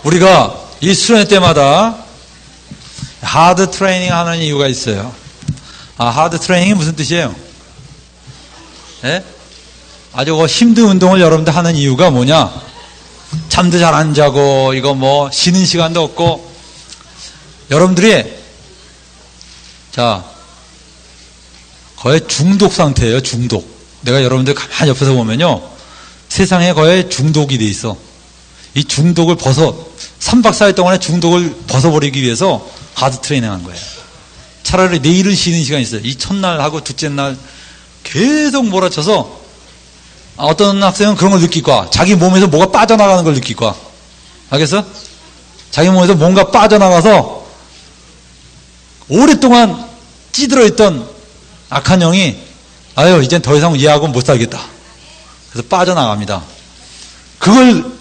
우리가 이 수련회 때마다 하드 트레이닝 하는 이유가 있어요. 하드 트레이닝이 무슨 뜻이에요? 예? 아주 힘든 운동을 여러분들 하는 이유가 뭐냐? 잠도 잘 안 자고, 이거 쉬는 시간도 없고, 여러분들이, 거의 중독 상태예요, 중독. 내가 여러분들 가만히 옆에서 보면요. 세상에 거의 중독이 돼 있어. 이 중독을 3박 4일 동안의 중독을 벗어버리기 위해서 하드 트레이닝 한 거예요. 차라리 내일은 쉬는 시간이 있어요. 이 첫날하고 둘째 날 계속 몰아쳐서 어떤 학생은 그런 걸 느낄 거야. 자기 몸에서 뭐가 빠져나가는 걸 느낄 거야. 알겠어? 자기 몸에서 뭔가 빠져나가서 오랫동안 찌들어 있던 악한 영이 이젠 더 이상 얘하고 못 살겠다. 그래서 빠져나갑니다. 그걸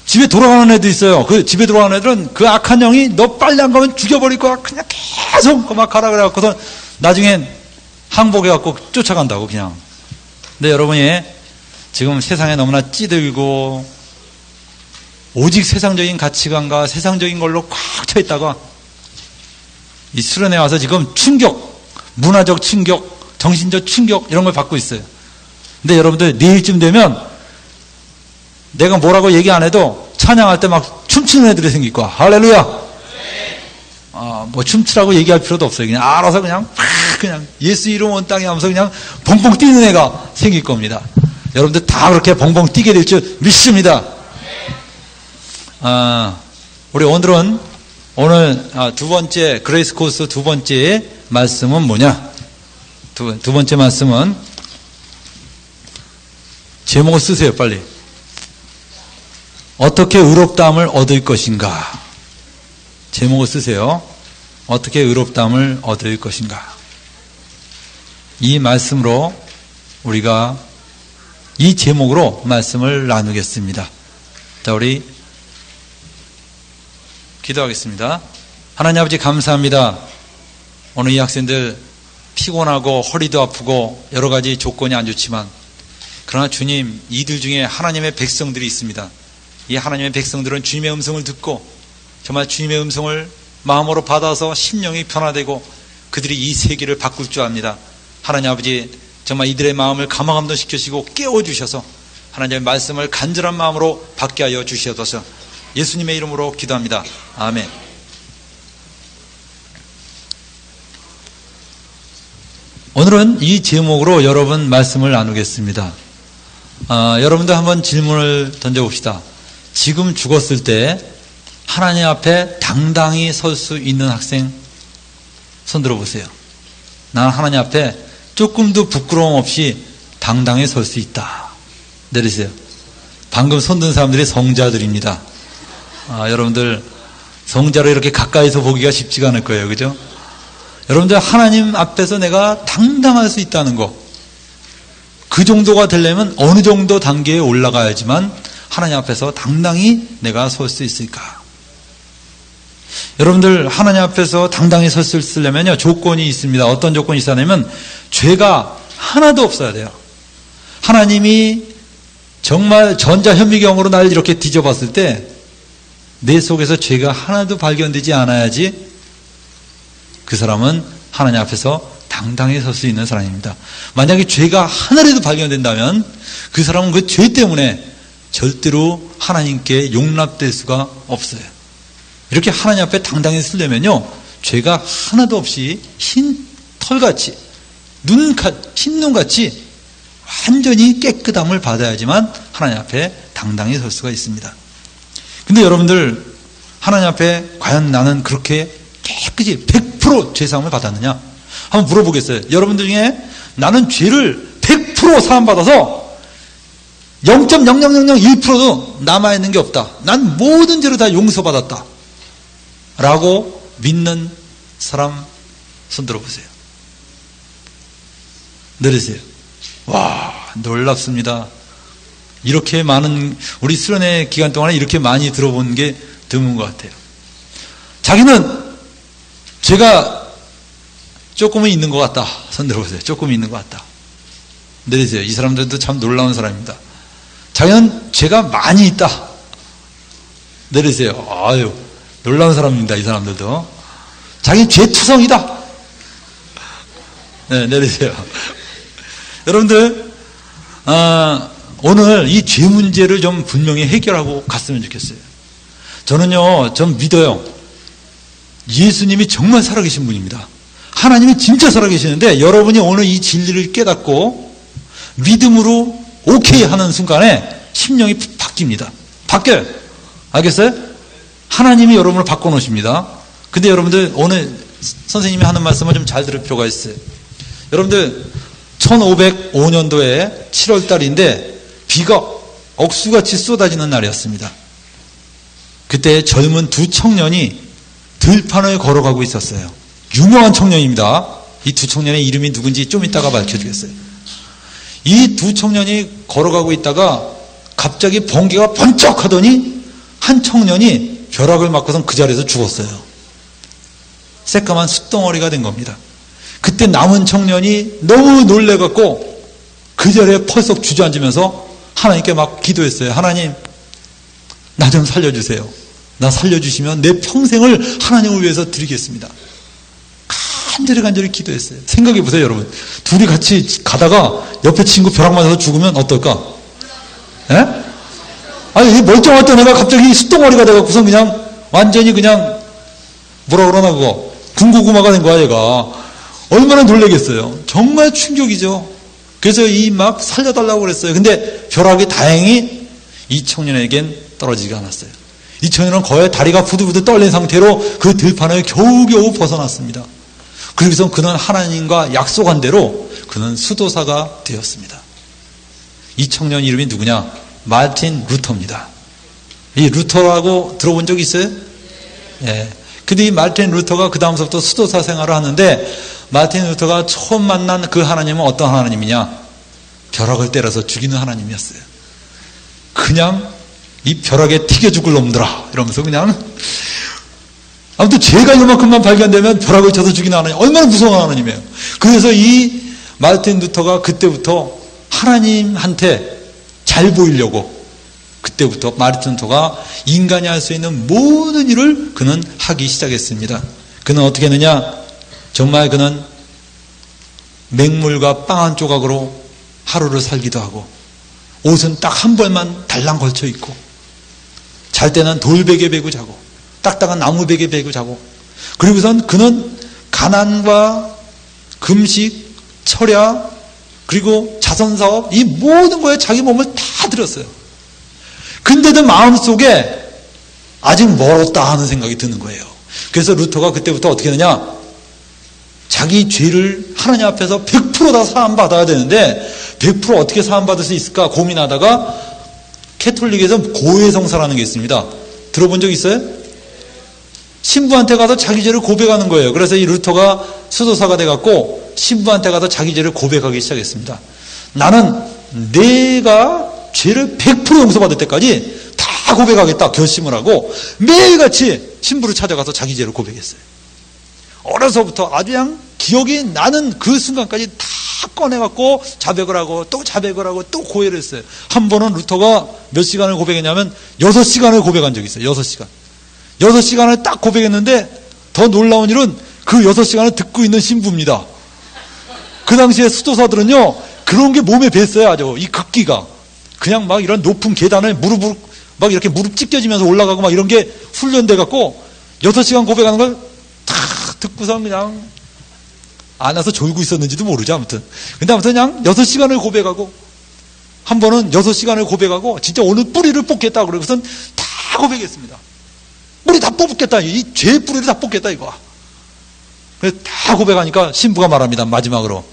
집에 돌아가는 애도 있어요. 그 집에 돌아가는 애들은 그 악한 영이 너 빨리 안 가면 죽여버릴 거야. 그냥 계속 막 가라 그래갖고서 나중엔 항복해갖고 쫓아간다고 그냥. 근데 여러분이 지금 세상에 너무나 찌들고 오직 세상적인 가치관과 세상적인 걸로 꽉 차 있다가 이 수련회 와서 지금 충격, 문화적 충격, 정신적 충격 이런 걸 받고 있어요. 근데 여러분들 내일쯤 되면 내가 뭐라고 얘기 안 해도 찬양할 때 막 춤추는 애들이 생길 거야. 할렐루야. 춤추라고 얘기할 필요도 없어요. 그냥 알아서 그냥 예수 이름 온 땅에 하면서 그냥 벙벙 뛰는 애가 생길 겁니다. 여러분들 다 그렇게 벙벙 뛰게 될 줄 믿습니다. 우리 오늘 두 번째 그레이스 코스 두 번째 말씀은 뭐냐? 두 번째 말씀은 제목을 쓰세요, 빨리. 어떻게 의롭다함을 얻을 것인가? 제목을 쓰세요. 어떻게 의롭다함을 얻을 것인가? 이 말씀으로 우리가 이 제목으로 말씀을 나누겠습니다. 자, 우리 기도하겠습니다. 하나님 아버지 감사합니다. 오늘 이 학생들 피곤하고 허리도 아프고 여러 가지 조건이 안 좋지만 그러나 주님, 이들 중에 하나님의 백성들이 있습니다. 이 하나님의 백성들은 주님의 음성을 듣고 정말 주님의 음성을 마음으로 받아서 심령이 변화되고 그들이 이 세계를 바꿀 줄 압니다. 하나님 아버지, 정말 이들의 마음을 감화감동시키시고 깨워주셔서 하나님의 말씀을 간절한 마음으로 받게 하여 주시옵소서. 예수님의 이름으로 기도합니다. 아멘. 오늘은 이 제목으로 여러분 말씀을 나누겠습니다. 여러분도 한번 질문을 던져봅시다. 지금 죽었을 때 하나님 앞에 당당히 설 수 있는 학생 손 들어보세요. 난 하나님 앞에 조금도 부끄러움 없이 당당히 설 수 있다. 내리세요. 방금 손 든 사람들이 성자들입니다. 여러분들 성자로 이렇게 가까이서 보기가 쉽지가 않을 거예요. 그죠? 여러분들 하나님 앞에서 내가 당당할 수 있다는 거, 그 정도가 되려면 어느 정도 단계에 올라가야지만 하나님 앞에서 당당히 내가 설 수 있을까? 여러분들 하나님 앞에서 당당히 설 수 있으려면요 조건이 있습니다. 어떤 조건이 있어야냐면 죄가 하나도 없어야 돼요. 하나님이 정말 전자현미경으로 날 이렇게 뒤져봤을 때 내 속에서 죄가 하나도 발견되지 않아야지 그 사람은 하나님 앞에서 당당히 설 수 있는 사람입니다. 만약에 죄가 하나라도 발견된다면 그 사람은 그 죄 때문에 절대로 하나님께 용납될 수가 없어요. 이렇게 하나님 앞에 당당히 서려면요 죄가 하나도 없이 흰 털같이 흰 눈같이 완전히 깨끗함을 받아야지만 하나님 앞에 당당히 설 수가 있습니다. 근데 여러분들 하나님 앞에 과연 나는 그렇게 깨끗이 100% 죄사함을 받았느냐? 한번 물어보겠어요. 여러분들 중에 나는 죄를 100% 사함받아서 0.0001%도 남아있는 게 없다. 난 모든 죄를 다 용서받았다. 라고 믿는 사람 손 들어보세요. 내리세요. 와, 놀랍습니다. 이렇게 많은, 우리 수련회 기간 동안에 이렇게 많이 들어본 게 드문 것 같아요. 자기는 죄가 조금은 있는 것 같다. 손 들어보세요. 조금 있는 것 같다. 내리세요. 이 사람들도 참 놀라운 사람입니다. 자기는 죄가 많이 있다. 내리세요. 아유, 놀라운 사람입니다. 이 사람들도. 자기 죄투성이다. 네, 내리세요. 여러분들, 오늘 이 죄 문제를 좀 분명히 해결하고 갔으면 좋겠어요. 저는요, 좀 믿어요. 예수님이 정말 살아계신 분입니다. 하나님이 진짜 살아계시는데 여러분이 오늘 이 진리를 깨닫고 믿음으로 오케이 하는 순간에 심령이 바뀝니다. 바뀌어요. 알겠어요? 하나님이 여러분을 바꿔놓으십니다. 근데 여러분들 오늘 선생님이 하는 말씀을 좀 잘 들을 필요가 있어요. 여러분들 1505년도에 7월달인데 비가 억수같이 쏟아지는 날이었습니다. 그때 젊은 두 청년이 들판을 걸어가고 있었어요. 유명한 청년입니다. 이 두 청년의 이름이 누군지 좀 이따가 밝혀주겠어요. 이 두 청년이 걸어가고 있다가 갑자기 번개가 번쩍 하더니 한 청년이 벼락을 맞고선 그 자리에서 죽었어요. 새까만 숯덩어리가 된 겁니다. 그때 남은 청년이 너무 놀래갖고 그 자리에 펄썩 주저앉으면서 하나님께 막 기도했어요. 하나님, 나 좀 살려주세요. 나 살려주시면 내 평생을 하나님을 위해서 드리겠습니다. 간절히 기도했어요. 생각해 보세요, 여러분. 둘이 같이 가다가 옆에 친구 벼락 맞아서 죽으면 어떨까? 예? 아니, 멀쩡했던 애가 갑자기 숯덩어리가 돼갖고서 그냥 완전히 그냥 뭐라 그러나 그거 군고구마가 된 거야, 얘가. 얼마나 놀라겠어요. 정말 충격이죠. 그래서 이 막 살려달라고 그랬어요. 근데 벼락이 다행히 이 청년에겐 떨어지지 않았어요. 이 청년은 거의 다리가 부들부들 떨린 상태로 그 들판을 겨우겨우 벗어났습니다. 그래서 그는 하나님과 약속한 대로 그는 수도사가 되었습니다. 이 청년 이름이 누구냐? 마틴 루터입니다. 이 루터라고 들어본 적 있어요? 예. 근데 이 마틴 루터가 그 다음서부터 수도사 생활을 하는데 마틴 루터가 처음 만난 그 하나님은 어떤 하나님이냐? 벼락을 때려서 죽이는 하나님이었어요. 그냥 이 벼락에 튀겨 죽을 놈들아 이러면서 그냥 아무튼 죄가 이만큼만 발견되면 벼락을 쳐서 죽이는 하나님, 얼마나 무서운 하나님이에요. 그래서 이 마틴 루터가 그때부터 하나님한테 잘 보이려고 그때부터 마틴 루터가 인간이 할 수 있는 모든 일을 그는 하기 시작했습니다. 그는 어떻게 했느냐? 정말 그는 맹물과 빵 한 조각으로 하루를 살기도 하고 옷은 딱 한 벌만 달랑 걸쳐 입고 잘 때는 돌베개 베고 자고 딱딱한 나무베개 베고 자고 그리고선 그는 가난과 금식, 철야 그리고 자선사업 이 모든 거에 자기 몸을 다 들였어요. 근데도 마음속에 아직 멀었다 하는 생각이 드는 거예요. 그래서 루터가 그때부터 어떻게 했느냐? 자기 죄를 하나님 앞에서 100% 다 사함받아야 되는데 100% 어떻게 사함받을 수 있을까 고민하다가 캐톨릭에서 고해성사라는 게 있습니다. 들어본 적 있어요? 신부한테 가서 자기 죄를 고백하는 거예요. 그래서 이 루터가 수도사가 돼갖고 신부한테 가서 자기 죄를 고백하기 시작했습니다. 나는 내가 죄를 100% 용서받을 때까지 다 고백하겠다 결심을 하고 매일같이 신부를 찾아가서 자기 죄를 고백했어요. 어려서부터 아주 그냥 기억이 나는 그 순간까지 다 꺼내갖고 자백을 하고 또 자백을 하고 또 고해를 했어요. 한 번은 루터가 몇 시간을 고백했냐면 6시간을 고백한 적이 있어요. 6시간. 6시간을 딱 고백했는데 더 놀라운 일은 그 6시간을 듣고 있는 신부입니다. 그 당시에 수도사들은요 그런 게 몸에 뱄어요. 아주 이 극기가 그냥 막 이런 높은 계단을 무릎으로 막 이렇게 무릎 찢겨지면서 올라가고 막 이런 게 훈련돼 갖고 6시간 고백하는 걸 다 듣고서 그냥 안 와서 졸고 있었는지도 모르죠. 아무튼 그냥 6시간을 고백하고 한 번은 6시간을 고백하고 진짜 오늘 뿌리를 뽑겠다 그러고선 다 고백했습니다. 뿌리 다 뽑겠다. 이 죄 뿌리를 다 뽑겠다 이거. 그래서 다 고백하니까 신부가 말합니다. 마지막으로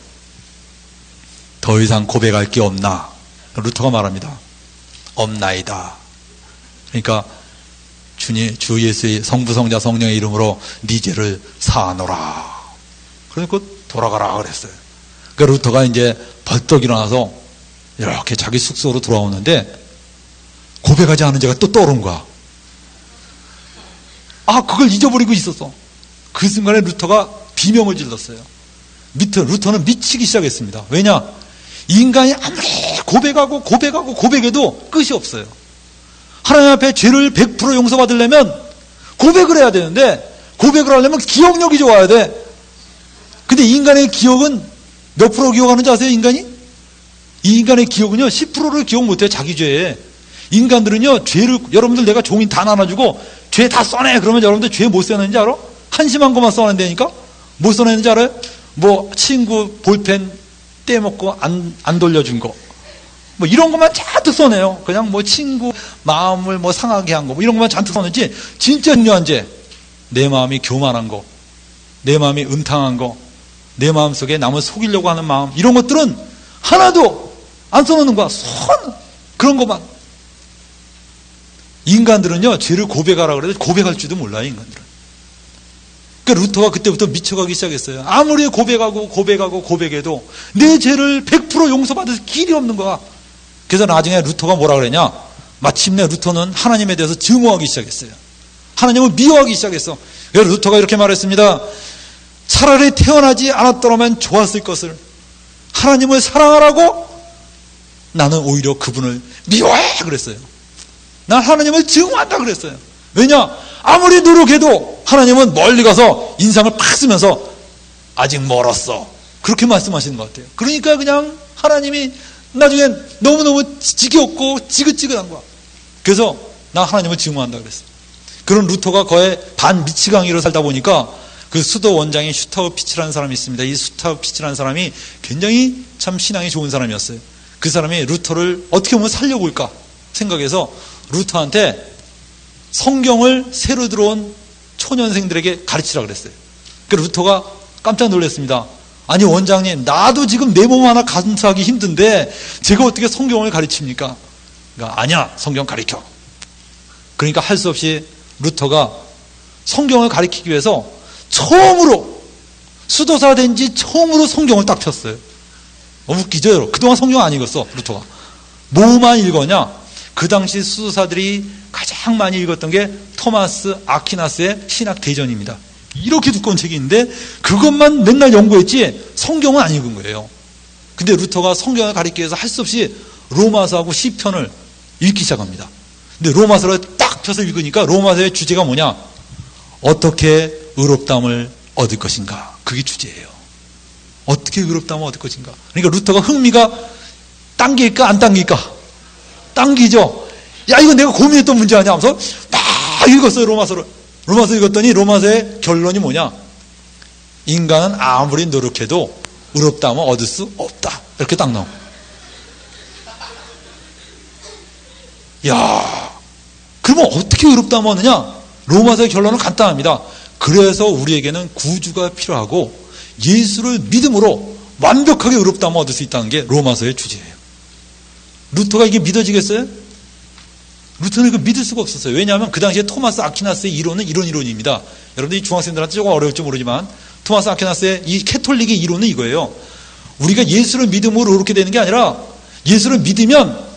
더 이상 고백할 게 없나? 루터가 말합니다. 없나이다. 그러니까 주 예수의 성부 성자 성령의 이름으로 네 죄를 사하노라. 그러니까 돌아가라 그랬어요. 그러니까 루터가 이제 벌떡 일어나서 이렇게 자기 숙소로 돌아오는데 고백하지 않은 죄가 또 떠오른 거야. 아, 그걸 잊어버리고 있었어. 그 순간에 루터가 비명을 질렀어요. 루터는 미치기 시작했습니다. 왜냐? 인간이 아무리 고백해도 끝이 없어요. 하나님 앞에 죄를 100% 용서받으려면 고백을 해야 되는데, 고백을 하려면 기억력이 좋아야 돼. 근데 인간의 기억은 몇 프로 기억하는지 아세요, 인간이? 이 인간의 기억은요, 10%를 기억 못해요, 자기 죄에. 인간들은요, 죄를, 여러분들 내가 종이 다 나눠주고, 죄 다 써내! 그러면 여러분들 죄 못 써내는지 알아? 한심한 것만 써낸다니까? 못 써내는지 알아요? 뭐, 친구 볼펜 떼먹고 안 돌려준 거. 뭐, 이런 것만 잔뜩 써내요. 그냥 뭐, 친구 마음을 뭐 상하게 한 거, 뭐, 이런 것만 잔뜩 써내지, 진짜 중요한 죄. 내 마음이 교만한 거, 내 마음이 음탕한 거, 내 마음 속에 남을 속이려고 하는 마음, 이런 것들은 하나도 안 써놓는 거야. 그런 것만. 인간들은요, 죄를 고백하라 그래도 고백할 줄도 몰라요, 인간들은. 그러니까 루터가 그때부터 미쳐가기 시작했어요. 아무리 고백해도 내 죄를 100% 용서받을 길이 없는 거야. 그래서 나중에 루터가 뭐라 그랬냐? 마침내 루터는 하나님에 대해서 증오하기 시작했어요. 하나님을 미워하기 시작했어. 그래서 루터가 이렇게 말했습니다. 차라리 태어나지 않았더라면 좋았을 것을. 하나님을 사랑하라고 나는 오히려 그분을 미워해 그랬어요. 난 하나님을 증오한다 그랬어요. 왜냐? 아무리 노력해도 하나님은 멀리 가서 인상을 팍 쓰면서 아직 멀었어. 그렇게 말씀하시는 것 같아요. 그러니까 그냥 하나님이 나중엔 너무너무 지겹고 지긋지긋한 거야. 그래서 나 하나님을 증오한다 그랬어. 그런 루터가 거의 반미치광이로 살다 보니까 그 수도 원장인 슈타우피츠라는 사람이 있습니다. 이 슈타우피츠라는 사람이 굉장히 참 신앙이 좋은 사람이었어요. 그 사람이 루터를 어떻게 보면 살려볼까 생각해서 루터한테 성경을 새로 들어온 초년생들에게 가르치라 그랬어요. 그래서 루터가 깜짝 놀랐습니다. 아니 원장님, 나도 지금 내 몸 하나 감수하기 힘든데 제가 어떻게 성경을 가르칩니까? 그러니까 아니야, 성경 가르쳐. 그러니까 할 수 없이 루터가 성경을 가르치기 위해서 처음으로 수도사 된 지 처음으로 성경을 딱 폈어요. 너무 웃기죠? 그동안 성경 안 읽었어, 루터가. 뭐만 읽었냐? 그 당시 수도사들이 가장 많이 읽었던 게 토마스 아퀴나스의 신학 대전입니다. 이렇게 두꺼운 책이 있는데 그것만 맨날 연구했지 성경은 안 읽은 거예요. 근데 루터가 성경을 가르치기 위해서 할 수 없이 로마서하고 시편을 읽기 시작합니다. 근데 로마서를 딱 펴서 읽으니까 로마서의 주제가 뭐냐? 어떻게 의롭다함을 얻을 것인가? 그게 주제예요. 어떻게 의롭다함을 얻을 것인가? 그러니까 루터가 흥미가 당길까 안 당길까? 당기죠. 야, 이거 내가 고민했던 문제 아니야? 하면서 막 읽었어요, 로마서를. 로마서 읽었더니 로마서의 결론이 뭐냐? 인간은 아무리 노력해도 의롭다함을 얻을 수 없다. 이렇게 딱 나오고. 야, 그러면 어떻게 의롭다함을 얻느냐? 로마서의 결론은 간단합니다. 그래서 우리에게는 구주가 필요하고 예수를 믿음으로 완벽하게 의롭다함을 얻을 수 있다는 게 로마서의 주제예요. 루터가 이게 믿어지겠어요? 루터는 이거 믿을 수가 없었어요. 왜냐하면 그 당시에 토마스 아퀴나스의 이론은 이런 이론입니다. 여러분들이 중학생들한테 조금 어려울지 모르지만 토마스 아퀴나스의 이 캐톨릭의 이론은 이거예요. 우리가 예수를 믿음으로 이렇게 되는 게 아니라 예수를 믿으면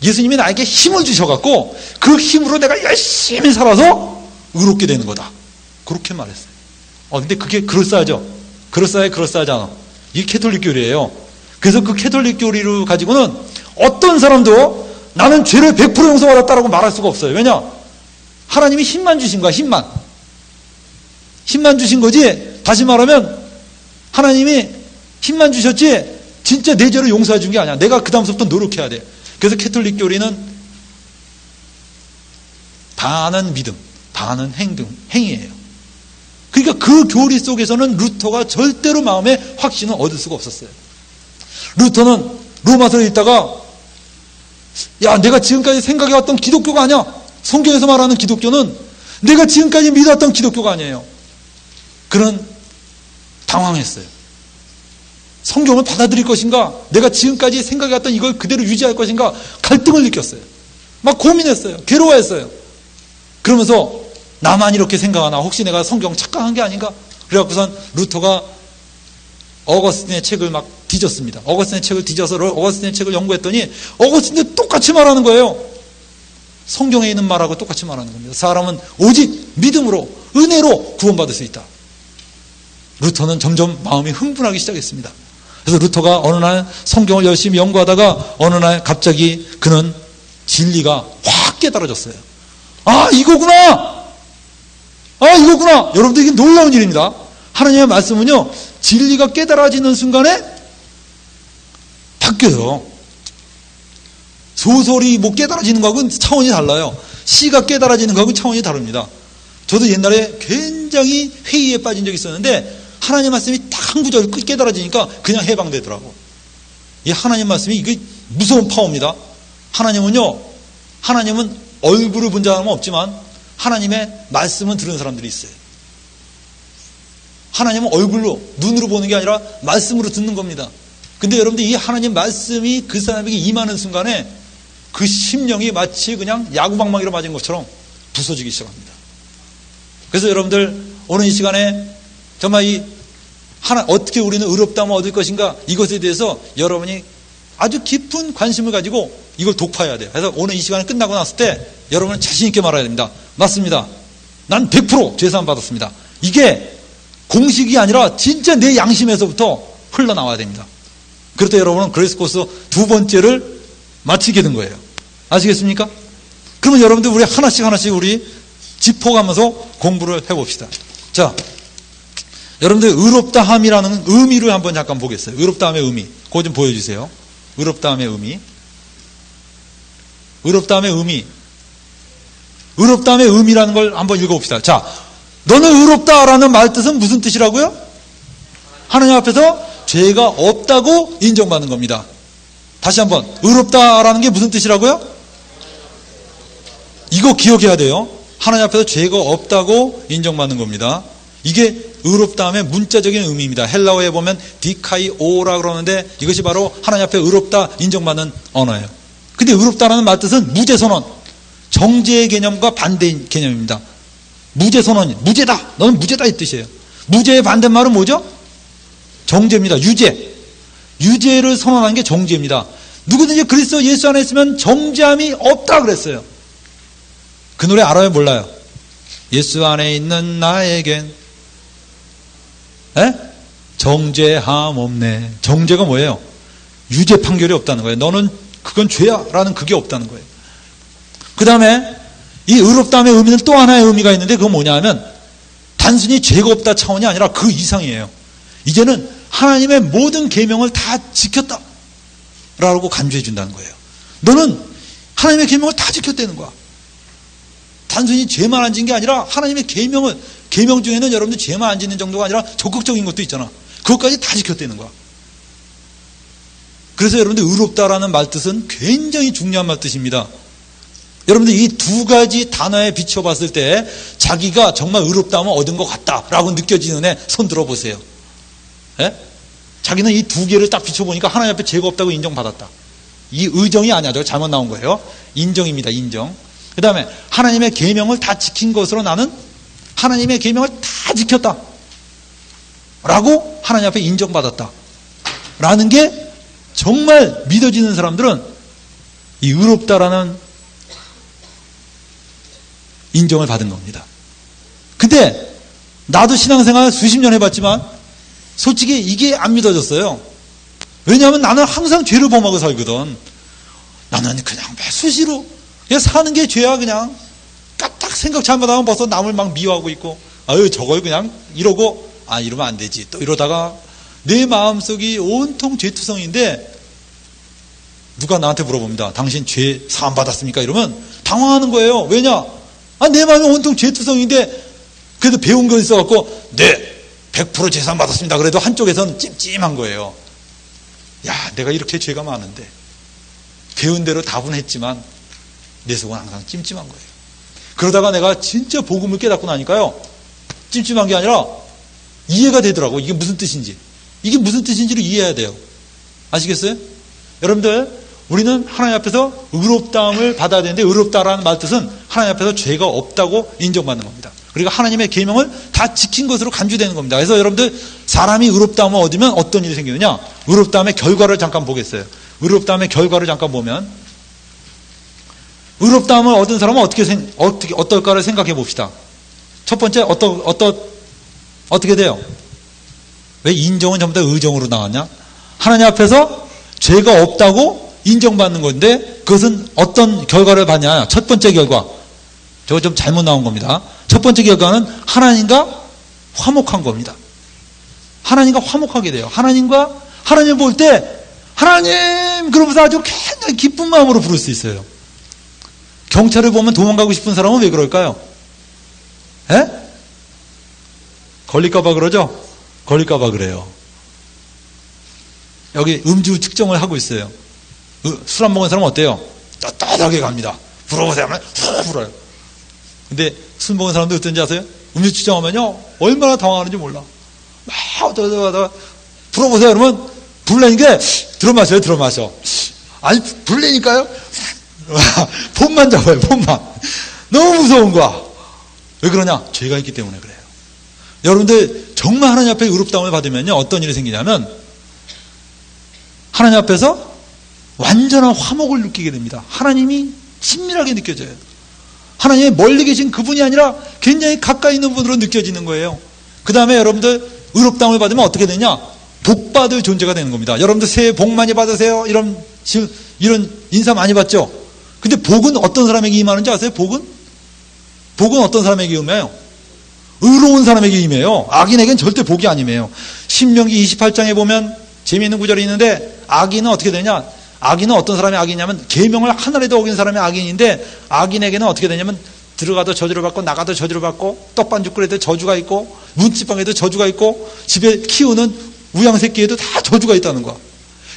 예수님이 나에게 힘을 주셔갖고 그 힘으로 내가 열심히 살아서 의롭게 되는 거다. 그렇게 말했어요. 근데 그게 그럴싸하죠? 그럴싸하지 않아. 이게 캐톨릭 교리예요. 그래서 그 캐톨릭 교리를 가지고는 어떤 사람도 나는 죄를 100% 용서받았다라고 말할 수가 없어요. 왜냐? 하나님이 힘만 주신 거야, 힘만. 힘만 주신 거지, 다시 말하면 하나님이 힘만 주셨지 진짜 내 죄를 용서해 준 게 아니야. 내가 그 다음부터 노력해야 돼. 그래서 캐톨릭 교리는 반은 믿음, 반은 행위예요. 그러니까 그 교리 속에서는 루터가 절대로 마음의 확신을 얻을 수가 없었어요. 루터는 로마서를 읽다가 야, 내가 지금까지 생각해왔던 기독교가 아니야. 성경에서 말하는 기독교는 내가 지금까지 믿었던 기독교가 아니에요. 그런 당황했어요. 성경을 받아들일 것인가? 내가 지금까지 생각해왔던 이걸 그대로 유지할 것인가? 갈등을 느꼈어요. 막 고민했어요. 괴로워했어요. 그러면서 나만 이렇게 생각하나? 혹시 내가 성경 착각한 게 아닌가? 그래갖고선 루터가 어거스틴의 책을 막 뒤졌습니다. 어거스틴의 책을 뒤져서 어거스틴의 책을 연구했더니 어거스틴도 똑같이 말하는 거예요. 성경에 있는 말하고 똑같이 말하는 겁니다. 사람은 오직 믿음으로, 은혜로 구원받을 수 있다. 루터는 점점 마음이 흥분하기 시작했습니다. 그래서 루터가 어느 날 성경을 열심히 연구하다가 어느 날 갑자기 그는 진리가 확 깨달아졌어요. 아, 이거구나! 아, 이거구나! 여러분들, 이게 놀라운 일입니다. 하나님의 말씀은요, 진리가 깨달아지는 순간에 바뀌어요. 소설이 뭐 깨달아지는 거하고는 차원이 달라요. 시가 깨달아지는 거하고는 차원이 다릅니다. 저도 옛날에 굉장히 회의에 빠진 적이 있었는데 하나님 말씀이 딱 한 구절 깨달아지니까 그냥 해방되더라고. 이 하나님 말씀이 이게 무서운 파워입니다. 하나님은 얼굴을 본 사람은 없지만 하나님의 말씀은 들은 사람들이 있어요. 하나님은 얼굴로, 눈으로 보는 게 아니라 말씀으로 듣는 겁니다. 근데 여러분들, 이 하나님 말씀이 그 사람에게 임하는 순간에 그 심령이 마치 그냥 야구방망이로 맞은 것처럼 부서지기 시작합니다. 그래서 여러분들, 오늘 이 시간에 정말 어떻게 우리는 의롭다함을 얻을 것인가, 이것에 대해서 여러분이 아주 깊은 관심을 가지고 이걸 독파해야 돼요. 그래서 오늘 이 시간이 끝나고 났을 때 여러분은 자신있게 말해야 됩니다. 맞습니다. 난 100% 죄사함 받았습니다. 이게 공식이 아니라 진짜 내 양심에서부터 흘러나와야 됩니다. 그럴 때 여러분은 그레이스 코스 2번째를 마치게 된 거예요. 아시겠습니까? 그러면 여러분들, 우리 하나씩 우리 짚어가면서 공부를 해봅시다. 자, 여러분들, 의롭다함이라는 의미를 한번 잠깐 보겠어요. 의롭다함의 의미. 그거 좀 보여주세요. 의롭다함의 의미. 의롭다함의 의미. 의롭다함의 의미라는 걸 한번 읽어봅시다. 자, 너는 의롭다라는 말 뜻은 무슨 뜻이라고요? 하나님 앞에서 죄가 없다고 인정받는 겁니다. 다시 한번, 의롭다라는 게 무슨 뜻이라고요? 이거 기억해야 돼요. 하나님 앞에서 죄가 없다고 인정받는 겁니다. 이게 의롭다함의 문자적인 의미입니다. 헬라어에 보면 디카이오라 그러는데 이것이 바로 하나님 앞에 의롭다 인정받는 언어예요. 근데 의롭다라는 말 뜻은 무죄선언, 정죄의 개념과 반대인 개념입니다. 무죄선언이, 무죄다, 너는 무죄다 이 뜻이에요. 무죄의 반대말은 뭐죠? 정죄입니다. 유죄를 선언하는 게 정죄입니다. 누구든지 그리스도 예수 안에 있으면 정죄함이 없다 그랬어요. 그 노래 알아요? 몰라요? 예수 안에 있는 나에겐 정죄함 없네. 정죄가 뭐예요? 유죄 판결이 없다는 거예요. 너는 그건 죄야 라는 그게 없다는 거예요. 그 다음에 이 의롭다함의 의미는 또 하나의 의미가 있는데, 그건 뭐냐 하면 단순히 죄가 없다 차원이 아니라 그 이상이에요. 이제는 하나님의 모든 계명을 다 지켰다 라고 간주해 준다는 거예요. 너는 하나님의 계명을 다 지켰다는 거야. 단순히 죄만 안 지은 게 아니라 하나님의 계명 중에는 여러분들 죄만 안 짓는 정도가 아니라 적극적인 것도 있잖아. 그것까지 다 지켰다는 거야. 그래서 여러분들, 의롭다라는 말뜻은 굉장히 중요한 말뜻입니다. 여러분들, 이 두 가지 단어에 비춰봤을 때 자기가 정말 의롭다함을 얻은 것 같다라고 느껴지는 애 손 들어보세요. 자기는 이 두 개를 딱 비춰보니까 하나님 앞에 죄가 없다고 인정받았다. 이 의정이 아니야. 저 잘못 나온 거예요. 인정입니다. 인정. 그 다음에 하나님의 계명을 다 지킨 것으로 나는 하나님의 계명을 다 지켰다 라고 하나님 앞에 인정받았다 라는 게 정말 믿어지는 사람들은 이 의롭다라는 인정을 받은 겁니다. 근데 나도 신앙생활 수십 년 해봤지만 솔직히 이게 안 믿어졌어요. 왜냐하면 나는 항상 죄를 범하고 살거든. 나는 그냥 수시로 그냥 사는 게 죄야. 그냥 까딱 생각 잘못하면 벌써 남을 막 미워하고 있고, 아유 저걸 그냥 이러고, 아 이러면 안 되지, 또 이러다가 내 마음속이 온통 죄투성인데 누가 나한테 물어봅니다. 당신 죄 사함 받았습니까? 이러면 당황하는 거예요. 왜냐? 내 마음이 온통 죄투성인데 그래도 배운 거 있어갖고 네 100% 죄 사함 받았습니다. 그래도 한쪽에서는 찜찜한 거예요. 야, 내가 이렇게 죄가 많은데 배운 대로 답은 했지만 내 속은 항상 찜찜한 거예요. 그러다가 내가 진짜 복음을 깨닫고 나니까요, 찜찜한 게 아니라 이해가 되더라고. 이게 무슨 뜻인지. 이게 무슨 뜻인지를 이해해야 돼요. 아시겠어요? 여러분들, 우리는 하나님 앞에서 의롭다함을 받아야 되는데, 의롭다라는 말 뜻은 하나님 앞에서 죄가 없다고 인정받는 겁니다. 그리고 하나님의 계명을 다 지킨 것으로 간주되는 겁니다. 그래서 여러분들, 사람이 의롭다함을 얻으면 어떤 일이 생기느냐? 의롭다함의 결과를 잠깐 보겠어요. 의롭다함의 결과를 잠깐 보면, 의롭다함을 얻은 사람은 어떨까를 생각해 봅시다. 첫 번째, 어떻게 돼요? 왜 인정은 전부 다 의정으로 나왔냐? 하나님 앞에서 죄가 없다고 인정받는 건데 그것은 어떤 결과를 받냐. 첫 번째 결과. 저거 좀 잘못 나온 겁니다. 첫 번째 결과는 하나님과 화목한 겁니다. 하나님과 화목하게 돼요. 하나님 볼 때 하나님 그러면서 아주 굉장히 기쁜 마음으로 부를 수 있어요. 경찰을 보면 도망가고 싶은 사람은 왜 그럴까요? 에? 걸릴까봐 그러죠? 걸릴까봐 그래요. 여기 음주 측정을 하고 있어요. 술 안 먹은 사람은 어때요? 떳떳하게 갑니다. 불어보세요 하면 훅 불어요. 근데 술 먹은 사람도 어떤지 아세요? 음주 측정하면요 얼마나 당황하는지 몰라. 막 어쩌다가 불어보세요 그러면 불내니까 들어마셔. 아니 불내니까요 폼만 잡아요. 폼만. 너무 무서운 거야. 왜 그러냐? 죄가 있기 때문에 그래요. 여러분들 정말 하나님 앞에 의롭다움을 받으면요 어떤 일이 생기냐면 하나님 앞에서 완전한 화목을 느끼게 됩니다. 하나님이 친밀하게 느껴져요. 하나님이 멀리 계신 그분이 아니라 굉장히 가까이 있는 분으로 느껴지는 거예요. 그 다음에 여러분들 의롭다움을 받으면 어떻게 되냐? 복받을 존재가 되는 겁니다. 여러분들 새해 복 많이 받으세요. 이런 인사 많이 받죠? 근데 복은 어떤 사람에게 임하는지 아세요? 복은 어떤 사람에게 임해요? 의로운 사람에게 임해요. 악인에게는 절대 복이 안 임해요. 신명기 28장에 보면 재미있는 구절이 있는데 악인은 어떻게 되냐? 악인은 어떤 사람이 악인이냐면 계명을 하나라도 어긴 사람이 악인인데 악인에게는 어떻게 되냐면 들어가도 저주를 받고 나가도 저주를 받고 떡반죽 끓여도 저주가 있고 문지방에도 저주가 있고 집에 키우는 우양새끼에도 다 저주가 있다는 거야.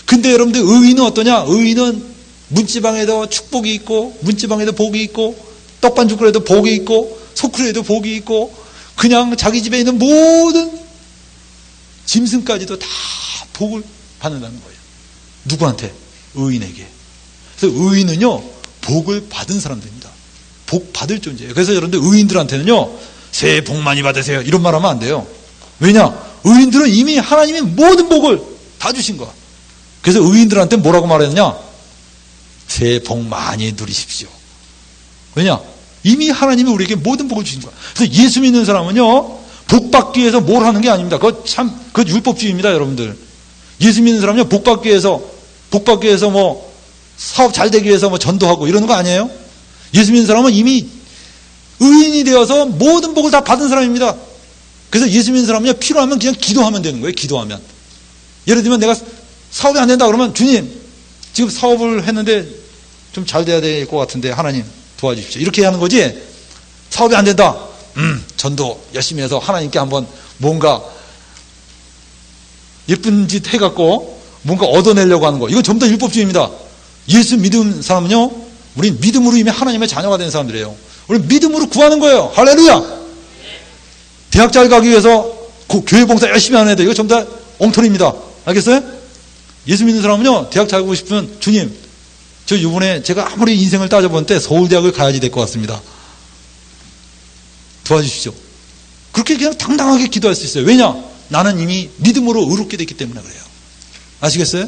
근데 여러분들 의인은 어떠냐? 의인은 문지방에도 축복이 있고 문지방에도 복이 있고 떡반죽 끓여도 복이 있고 소쿠리에도 복이 있고 그냥 자기 집에 있는 모든 짐승까지도 다 복을 받는다는 거예요. 누구한테? 의인에게. 그래서 의인은요 복을 받은 사람들입니다. 복 받을 존재예요. 그래서 여러분들 의인들한테는요 새해 복 많이 받으세요 이런 말 하면 안 돼요. 왜냐? 의인들은 이미 하나님이 모든 복을 다 주신 거야. 그래서 의인들한테 뭐라고 말했느냐? 새해 복 많이 누리십시오. 왜냐? 이미 하나님이 우리에게 모든 복을 주신 거야. 그래서 예수 믿는 사람은요 복 받기 위해서 뭘 하는 게 아닙니다. 그건 율법주의입니다. 여러분들 예수 믿는 사람은요 복 받기 위해서 뭐 사업 잘 되기 위해서 뭐 전도하고 이러는 거 아니에요. 예수 믿는 사람은 이미 의인이 되어서 모든 복을 다 받은 사람입니다. 그래서 예수 믿는 사람은요 필요하면 그냥 기도하면 되는 거예요. 기도하면. 예를 들면 내가 사업이 안 된다 그러면 주님 지금 사업을 했는데 좀 잘 돼야 될 것 같은데 하나님 도와주십시오. 이렇게 하는 거지. 사업이 안 된다. 전도 열심히 해서 하나님께 한번 뭔가 예쁜 짓 해갖고 뭔가 얻어내려고 하는 거. 이건 전부 다 율법주의입니다. 예수 믿은 사람은요 우리 믿음으로 이미 하나님의 자녀가 된 사람들이에요. 우리 믿음으로 구하는 거예요. 할렐루야. 대학 잘 가기 위해서 교회 봉사 열심히 하는 애들 이거 전부 다 엉터리입니다. 알겠어요? 예수 믿는 사람은요 대학 잘 가고 싶으면 주님 저 이번에 제가 아무리 인생을 따져본 때 서울대학을 가야지 될 것 같습니다. 도와주십시오. 그렇게 그냥 당당하게 기도할 수 있어요. 왜냐? 나는 이미 믿음으로 의롭게 됐기 때문에 그래요. 아시겠어요?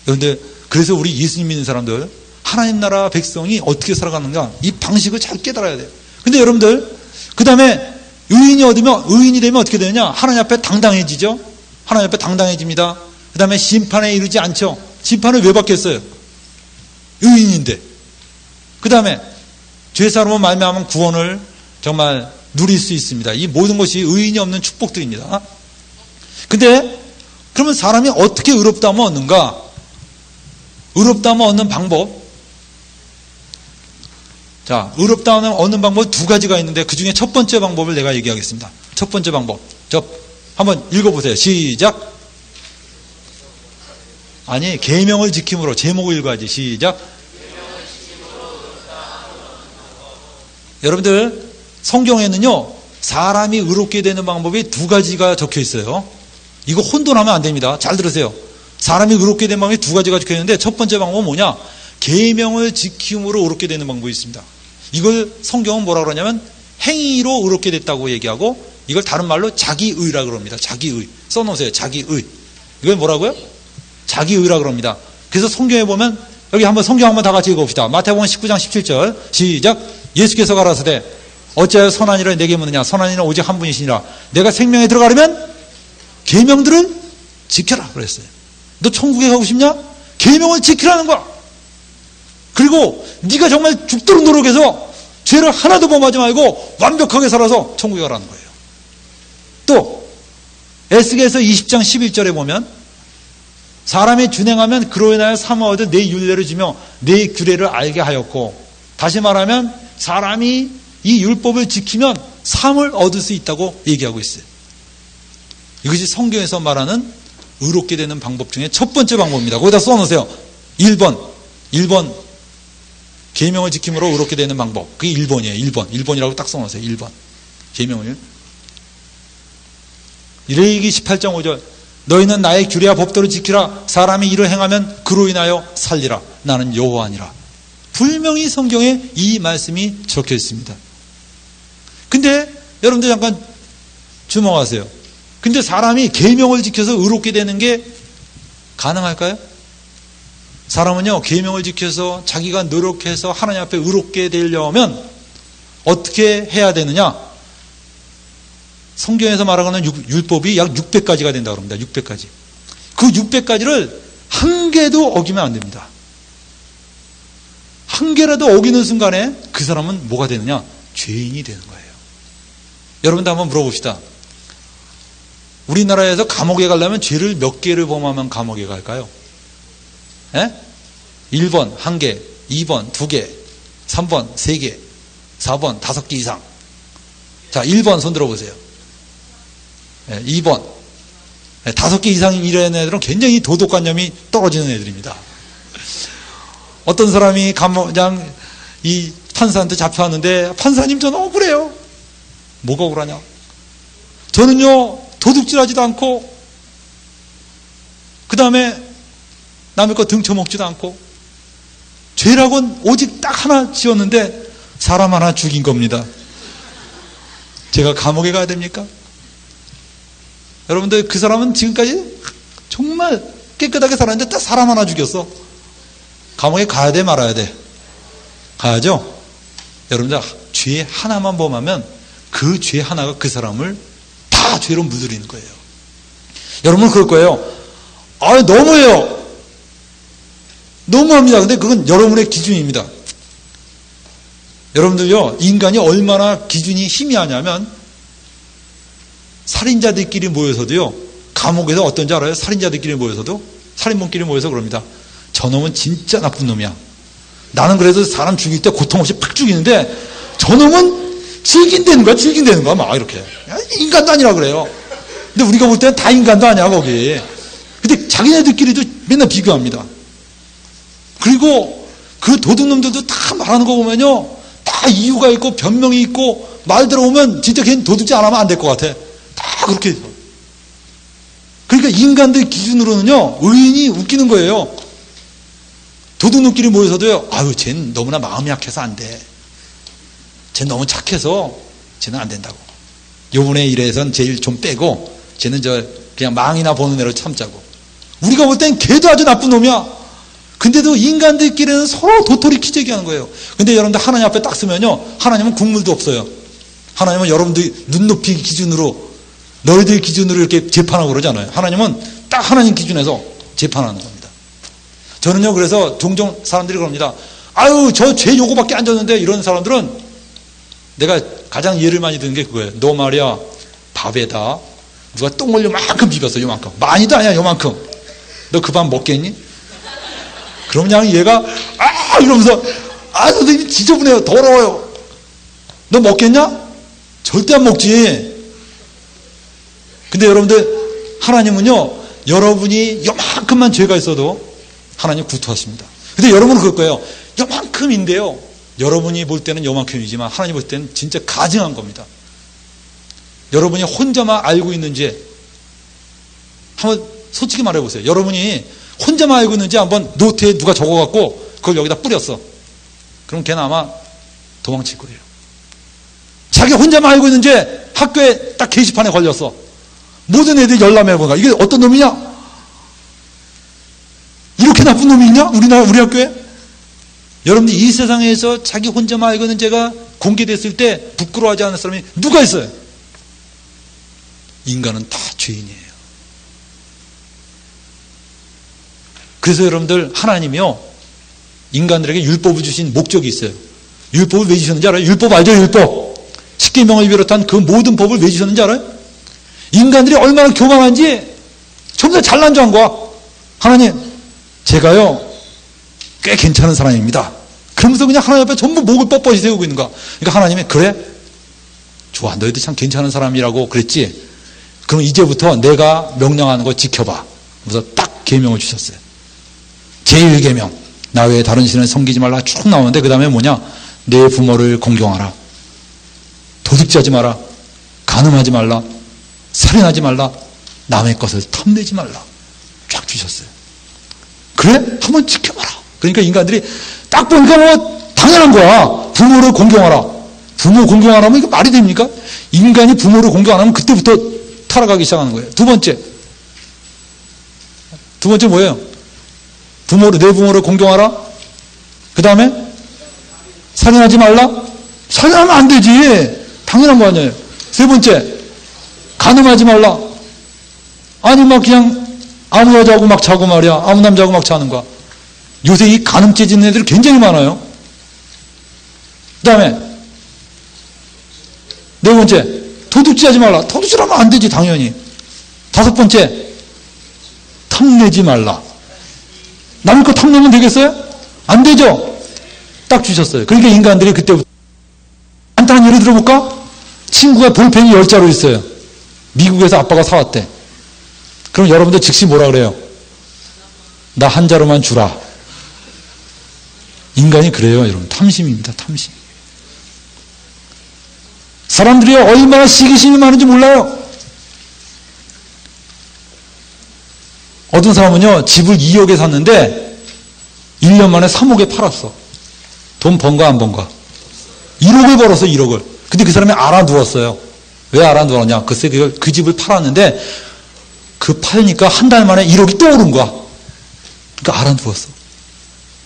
그런데 그래서 우리 예수님 믿는 사람들 하나님 나라 백성이 어떻게 살아가는가 이 방식을 잘 깨달아야 돼요. 근데 여러분들 그 다음에 의인이 되면 어떻게 되느냐? 하나님 앞에 당당해지죠. 하나님 앞에 당당해집니다. 그 다음에 심판에 이르지 않죠. 심판을 왜 받겠어요? 의인인데. 그 다음에 죄사함으로 말미암은 구원을 정말 누릴 수 있습니다. 이 모든 것이 의인이 없는 축복들입니다. 근데 그러면 사람이 어떻게 의롭다함을 얻는가? 의롭다함을 얻는 방법. 자, 의롭다함을 얻는 방법 두 가지가 있는데 그 중에 첫 번째 방법을 내가 얘기하겠습니다. 첫 번째 방법. 한번 읽어보세요. 시작. 아니, 계명을 지킴으로 제목을 읽어야지. 시작. 여러분들 성경에는요 사람이 의롭게 되는 방법이 두 가지가 적혀 있어요. 이거 혼돈하면 안 됩니다. 잘 들으세요. 사람이 의롭게 되는 방법이 두 가지가 적혀 있는데 첫 번째 방법은 뭐냐? 계명을 지킴으로 의롭게 되는 방법이 있습니다. 이걸 성경은 뭐라고 그러냐면 행위로 의롭게 됐다고 얘기하고 이걸 다른 말로 자기의라고 그럽니다. 자기의. 써놓으세요. 자기의. 이걸 뭐라고요? 자기의라고 그럽니다. 그래서 성경에 보면 여기 한번 성경 한번 다 같이 읽어봅시다. 마태복음 19장 17절 시작. 예수께서 가라사대 어찌하여 선한 일을 내게 묻느냐? 선한 이는 오직 한 분이시니라. 내가 생명에 들어가려면 계명들을 지켜라 그랬어요. 너 천국에 가고 싶냐? 계명을 지키라는 거야. 그리고 네가 정말 죽도록 노력해서 죄를 하나도 범하지 말고 완벽하게 살아서 천국에 가라는 거예요. 또 에스겔서 20장 11절에 보면 사람이 준행하면 그로 인하여 삼아 얻어 내 율례를 지며 내 규례를 알게 하였고, 다시 말하면 사람이 이 율법을 지키면 삶을 얻을 수 있다고 얘기하고 있어요. 이것이 성경에서 말하는 의롭게 되는 방법 중에 첫 번째 방법입니다. 거기다 써놓으세요. 1번 계명을 지킴으로 의롭게 되는 방법. 그게 1번이에요. 1번이라고 딱 써놓으세요. 1번 계명을. 레위기 18장 5절 너희는 나의 규례와 법도를 지키라. 사람이 이를 행하면 그로 인하여 살리라. 나는 여호와니라. 분명히 성경에 이 말씀이 적혀 있습니다. 근데 여러분들 잠깐 주목하세요. 근데 사람이 계명을 지켜서 의롭게 되는 게 가능할까요? 사람은요, 계명을 지켜서 자기가 노력해서 하나님 앞에 의롭게 되려면 어떻게 해야 되느냐? 성경에서 말하는 율법이 약 600가지가 된다고 합니다. 600가지. 그 600가지를 한 개도 어기면 안 됩니다. 한 개라도 어기는 순간에 그 사람은 뭐가 되느냐? 죄인이 되는 거예요. 여러분도 한번 물어봅시다. 우리나라에서 감옥에 가려면 죄를 몇 개를 범하면 감옥에 갈까요? 1번 1개, 2번 2개, 3번 3개, 4번 5개 이상. 자, 1번 손 들어보세요. 2번 5개 이상이라는 애들은 굉장히 도덕관념이 떨어지는 애들입니다. 어떤 사람이 감옥장 이 판사한테 잡혀왔는데, 판사님 저는 억울해요. 뭐가 억울하냐? 저는요 도둑질하지도 않고, 그 다음에 남의 거 등쳐먹지도 않고, 죄라고는 오직 딱 하나 지었는데 사람 하나 죽인 겁니다. 제가 감옥에 가야 됩니까? 여러분들, 그 사람은 지금까지 정말 깨끗하게 살았는데 딱 사람 하나 죽였어. 감옥에 가야 돼 말아야 돼? 가야죠. 여러분들, 죄 하나만 범하면 그 죄 하나가 그 사람을 다 죄로 물들이는 거예요. 여러분은 그럴 거예요. 아, 너무해요. 너무합니다. 근데 그건 여러분의 기준입니다. 여러분들요, 인간이 얼마나 기준이 희미하냐면, 살인자들끼리 모여서도요, 감옥에서 어떤지 알아요? 살인자들끼리 모여서도, 살인범끼리 모여서 그럽니다. 저놈은 진짜 나쁜 놈이야. 나는 그래도 사람 죽일 때 고통 없이 팍 죽이는데 저놈은 즐긴다는 거야, 막 이렇게. 인간도 아니라 그래요. 근데 우리가 볼 때는 다 인간도 아니야, 거기. 근데 자기네들끼리도 맨날 비교합니다. 그리고 그 도둑놈들도 다 말하는 거 보면요, 다 이유가 있고 변명이 있고, 말 들어오면 진짜 걔는 도둑질 안 하면 안 될 것 같아. 다 그렇게 해서. 그러니까 인간들 기준으로는요, 의인이 웃기는 거예요. 도둑놈끼리 모여서도요, 아유, 쟤는 너무나 마음이 약해서 안 돼. 쟤는 너무 착해서 쟤는 안 된다고. 요번에 일에선 제일 좀 빼고, 쟤는 그냥 망이나 보는 애로 참자고. 우리가 볼 땐 걔도 아주 나쁜 놈이야. 근데도 인간들끼리는 서로 도토리 키재기 하는 거예요. 근데 여러분들 하나님 앞에 딱 쓰면요, 하나님은 국물도 없어요. 하나님은 여러분들 눈높이 기준으로, 너희들 기준으로 이렇게 재판하고 그러잖아요. 하나님은 딱 하나님 기준에서 재판하는 겁니다. 저는요, 그래서 종종 사람들이 그럽니다. 아유, 저 죄 요거밖에 안 졌는데, 이런 사람들은 내가 가장 예를 많이 드는 게 그거예요. 너 말이야, 밥에다 누가 똥을 요만큼 비볐어. 요만큼. 많이도 아니야, 요만큼. 너 그 밥 먹겠니? 그럼 그냥 얘가 이러면서, 선생님 지저분해요, 더러워요. 너 먹겠냐? 절대 안 먹지. 근데 여러분들, 하나님은요, 여러분이 요만큼만 죄가 있어도 하나님 구투하십니다. 근데 여러분은 그럴 거예요. 요만큼인데요, 여러분이 볼 때는 요만큼이지만 하나님 볼 때는 진짜 가증한 겁니다. 여러분이 혼자만 알고 있는지 한번 솔직히 말해보세요. 여러분이 혼자만 알고 있는지 한번 노트에 누가 적어갖고 그걸 여기다 뿌렸어. 그럼 걔는 아마 도망칠 거예요. 자기 혼자만 알고 있는지 학교에 딱 게시판에 걸렸어. 모든 애들이 열람해보니까 이게 어떤 놈이냐? 이렇게 나쁜 놈이 있냐? 우리 학교에? 여러분들, 이 세상에서 자기 혼자만 알고 있는 죄가 공개됐을 때 부끄러워하지 않는 사람이 누가 있어요? 인간은 다 죄인이에요. 그래서 여러분들 하나님이요 인간들에게 율법을 주신 목적이 있어요. 율법을 왜 주셨는지 알아요? 율법 알죠? 율법. 십계명을 비롯한 그 모든 법을 왜 주셨는지 알아요? 인간들이 얼마나 교만한지 전부 다 잘난 줄 안 거야. 하나님, 제가요 꽤 괜찮은 사람입니다. 그러면서 그냥 하나님 앞에 전부 목을 뻣뻣이 세우고 있는 거야. 그러니까 하나님이 그래? 좋아, 너희들 참 괜찮은 사람이라고 그랬지? 그럼 이제부터 내가 명령하는 거 지켜봐. 그래서 딱 계명을 주셨어요. 제1계명. 나 외에 다른 신을 섬기지 말라 쭉 나오는데 그 다음에 뭐냐? 내 부모를 공경하라. 도둑질하지 마라. 간음하지 말라. 살인하지 말라. 남의 것을 탐내지 말라. 쫙 주셨어요. 그래? 한번 지켜봐라. 그러니까 인간들이 딱 보니까 뭐 당연한 거야. 부모를 공경하라. 부모 공경하라면 이게 말이 됩니까? 인간이 부모를 공경 안 하면 그때부터 타락하기 시작하는 거예요. 두 번째 뭐예요? 내 부모를 공경하라. 그 다음에 살인하지 말라. 살인하면 안 되지. 당연한 거 아니에요. 세 번째, 간음하지 말라. 아니 막 그냥 아무 여자하고 막 자고 말이야. 아무 남자하고 막 자는 거야. 요새 이 간음죄 짓는 애들이 굉장히 많아요. 그 다음에 네 번째, 도둑질하지 말라. 도둑질하면 안 되지 당연히. 다섯 번째, 탐내지 말라. 남의 거 탐내면 되겠어요? 안 되죠? 딱 주셨어요. 그러니까 인간들이 그때부터 간단한 예를 들어볼까? 친구가 볼펜이 10자루 있어요. 미국에서 아빠가 사왔대. 그럼 여러분들 즉시 뭐라 그래요? 나 한 자루만 주라. 인간이 그래요, 여러분. 탐심입니다, 탐심. 사람들이 얼마나 시기심이 많은지 몰라요. 어떤 사람은요, 집을 2억에 샀는데 1년 만에 3억에 팔았어. 돈 번가 안 번가? 1억을 벌었어, 1억을. 근데 그 사람이 알아두었어요. 왜 알아두었냐? 글쎄, 그 집을 팔았는데 그 팔니까 한 달 만에 1억이 또 오른 거야. 그러니까 알아두었어.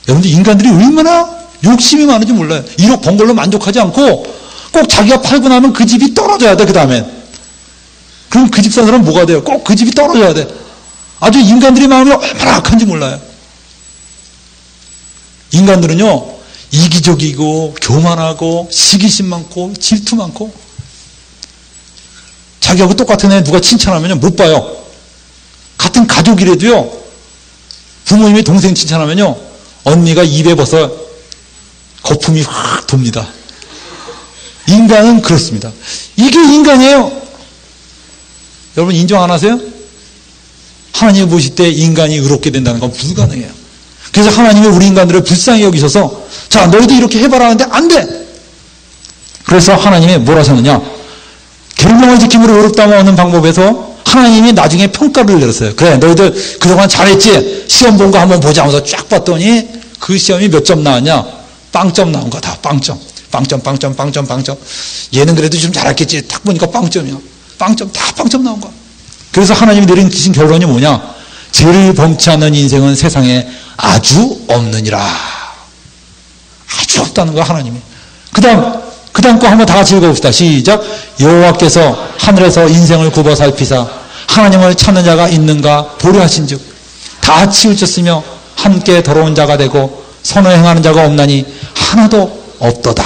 여러분들 인간들이 얼마나 욕심이 많은지 몰라요. 1억 번 걸로 만족하지 않고 꼭 자기가 팔고 나면 그 집이 떨어져야 돼, 그 다음엔. 그럼 그 집 사는 사람은 뭐가 돼요? 꼭 그 집이 떨어져야 돼. 아주 인간들의 마음이 얼마나 악한지 몰라요. 인간들은요, 이기적이고, 교만하고, 시기심 많고, 질투 많고, 자기하고 똑같은 애 누가 칭찬하면요, 못 봐요. 같은 가족이라도요, 부모님이 동생 칭찬하면요, 언니가 입에 벌써 거품이 확 돕니다. 인간은 그렇습니다. 이게 인간이에요. 여러분 인정 안 하세요? 하나님이 보실 때 인간이 의롭게 된다는 건 불가능해요. 그래서 하나님이 우리 인간들을 불쌍히 여기셔서 자, 너희도 이렇게 해봐라 하는데 안 돼. 그래서 하나님이 뭘 하셨느냐? 계명을 지킴으로 의롭다함을 얻는 방법에서 하나님이 나중에 평가를 내렸어요. 그래, 너희들 그동안 잘했지? 시험 본 거 한번 보자 하면서 쫙 봤더니 그 시험이 몇 점 나왔냐? 빵점 나온 거야. 다 빵점. 빵점. 얘는 그래도 좀 잘했겠지. 딱 보니까 빵점이야. 빵점, 다 빵점 나온 거야. 그래서 하나님이 내리신 결론이 뭐냐? 죄를 범치 않는 인생은 세상에 아주 없느니라. 아주 없다는 거야, 하나님이. 그 다음 거 한번 다 같이 읽어봅시다. 시작. 여호와께서 하늘에서 인생을 굽어 살피사 하나님을 찾는 자가 있는가 보려 하신즉 다 치우쳤으며 함께 더러운 자가 되고 선을 행하는 자가 없나니 하나도 없도다.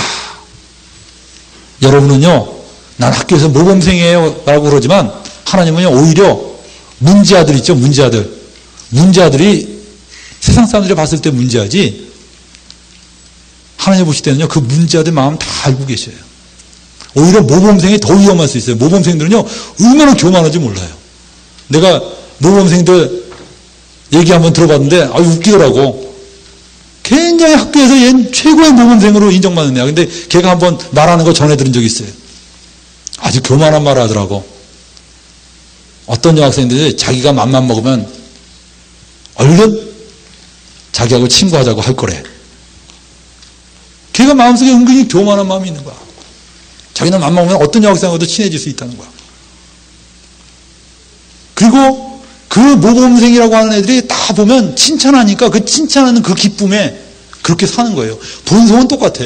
여러분은요, 난 학교에서 모범생이에요 라고 그러지만 하나님은요, 오히려 문제아들 있죠, 문제아들. 문제아들이 세상 사람들이 봤을 때 문제아지 하나님 보실 때는요, 그 문제아들 마음 다 알고 계셔요. 오히려 모범생이 더 위험할 수 있어요. 모범생들은요, 얼마나 교만한지 몰라요. 내가 모범생들 얘기 한번 들어봤는데 아주 웃기더라고. 굉장히 학교에서 얘는 최고의 모범생으로 인정받는 애야. 근데 걔가 한번 말하는 거 전해 들은 적이 있어요. 아주 교만한 말을 하더라고. 어떤 여학생들이 자기가 맘만 먹으면 얼른 자기하고 친구하자고 할 거래. 걔가 마음속에 은근히 교만한 마음이 있는 거야. 자기는 맘만 먹으면 어떤 여학생하고도 친해질 수 있다는 거야. 그리고 그 모범생이라고 하는 애들이 다 보면 칭찬하니까 그 칭찬하는 그 기쁨에 그렇게 사는 거예요. 본성은 똑같아.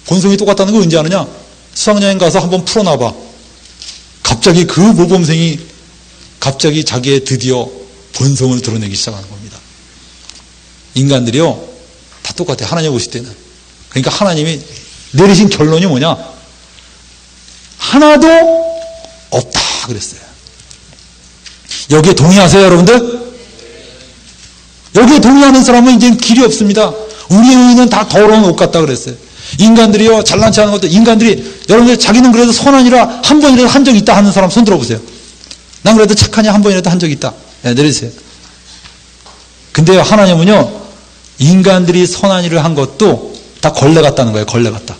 본성이 똑같다는 걸 언제 아느냐? 수학여행 가서 한번 풀어놔봐. 갑자기 그 모범생이 갑자기 자기의 드디어 본성을 드러내기 시작하는 겁니다. 인간들이요, 다 똑같아요. 하나님 보실 때는. 그러니까 하나님이 내리신 결론이 뭐냐? 하나도 없다 그랬어요. 여기에 동의하세요, 여러분들? 여기에 동의하는 사람은 이제 길이 없습니다. 우리의 의는 다 더러운 옷 같다 그랬어요. 인간들이요, 잘난 체 하는 것도, 인간들이, 여러분들 자기는 그래도 선하니라 한 번이라도 한 적이 있다 하는 사람 손 들어보세요. 난 그래도 착하냐 한 번이라도 한 적이 있다. 네, 내리세요. 근데요, 하나님은요, 인간들이 선한 일을 한 것도 다 걸레 같다는 거예요. 걸레 같다.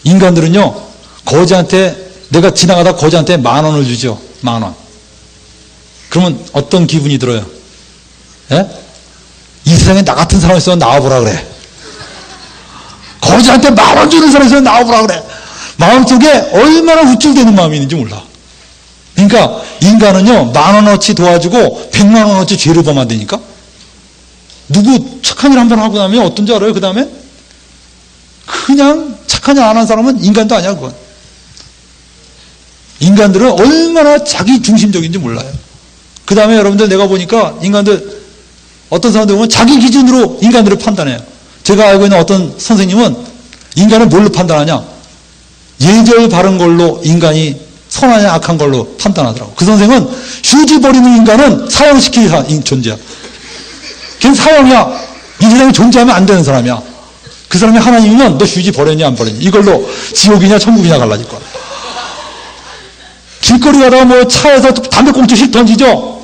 인간들은요, 거지한테, 내가 지나가다 거지한테 10,000원을 주죠. 10,000원. 그러면 어떤 기분이 들어요? 예? 이 세상에 나 같은 사람이 있으면 나와보라 그래. 거지한테 10,000원 주는 사람이 있으면 나와보라 그래. 마음속에 얼마나 우쭐대는 마음이 있는지 몰라. 그러니까 인간은요, 10,000원어치 도와주고 100,000원어치 죄를 범하면 되니까. 누구 착한 일 한 번 하고 나면 어떤지 알아요? 그 다음에 그냥 착한 일 안 한 사람은 인간도 아니야. 그건 인간들은 얼마나 자기 중심적인지 몰라요. 그 다음에 여러분들, 내가 보니까 인간들, 어떤 사람들 보면 자기 기준으로 인간들을 판단해요. 제가 알고 있는 어떤 선생님은 인간을 뭘로 판단하냐? 예절 바른 걸로 인간이 선하냐 악한 걸로 판단하더라고. 그 선생은 휴지 버리는 인간은 사형시킬 존재야. 걔는 사형이야. 이 세상에 존재하면 안 되는 사람이야. 그 사람이 하나님이면 너 휴지 버렸냐 안 버렸냐, 이걸로 지옥이냐 천국이냐 갈라질 거야. 길거리 가다가 뭐 차에서 담배꽁초씩 던지죠?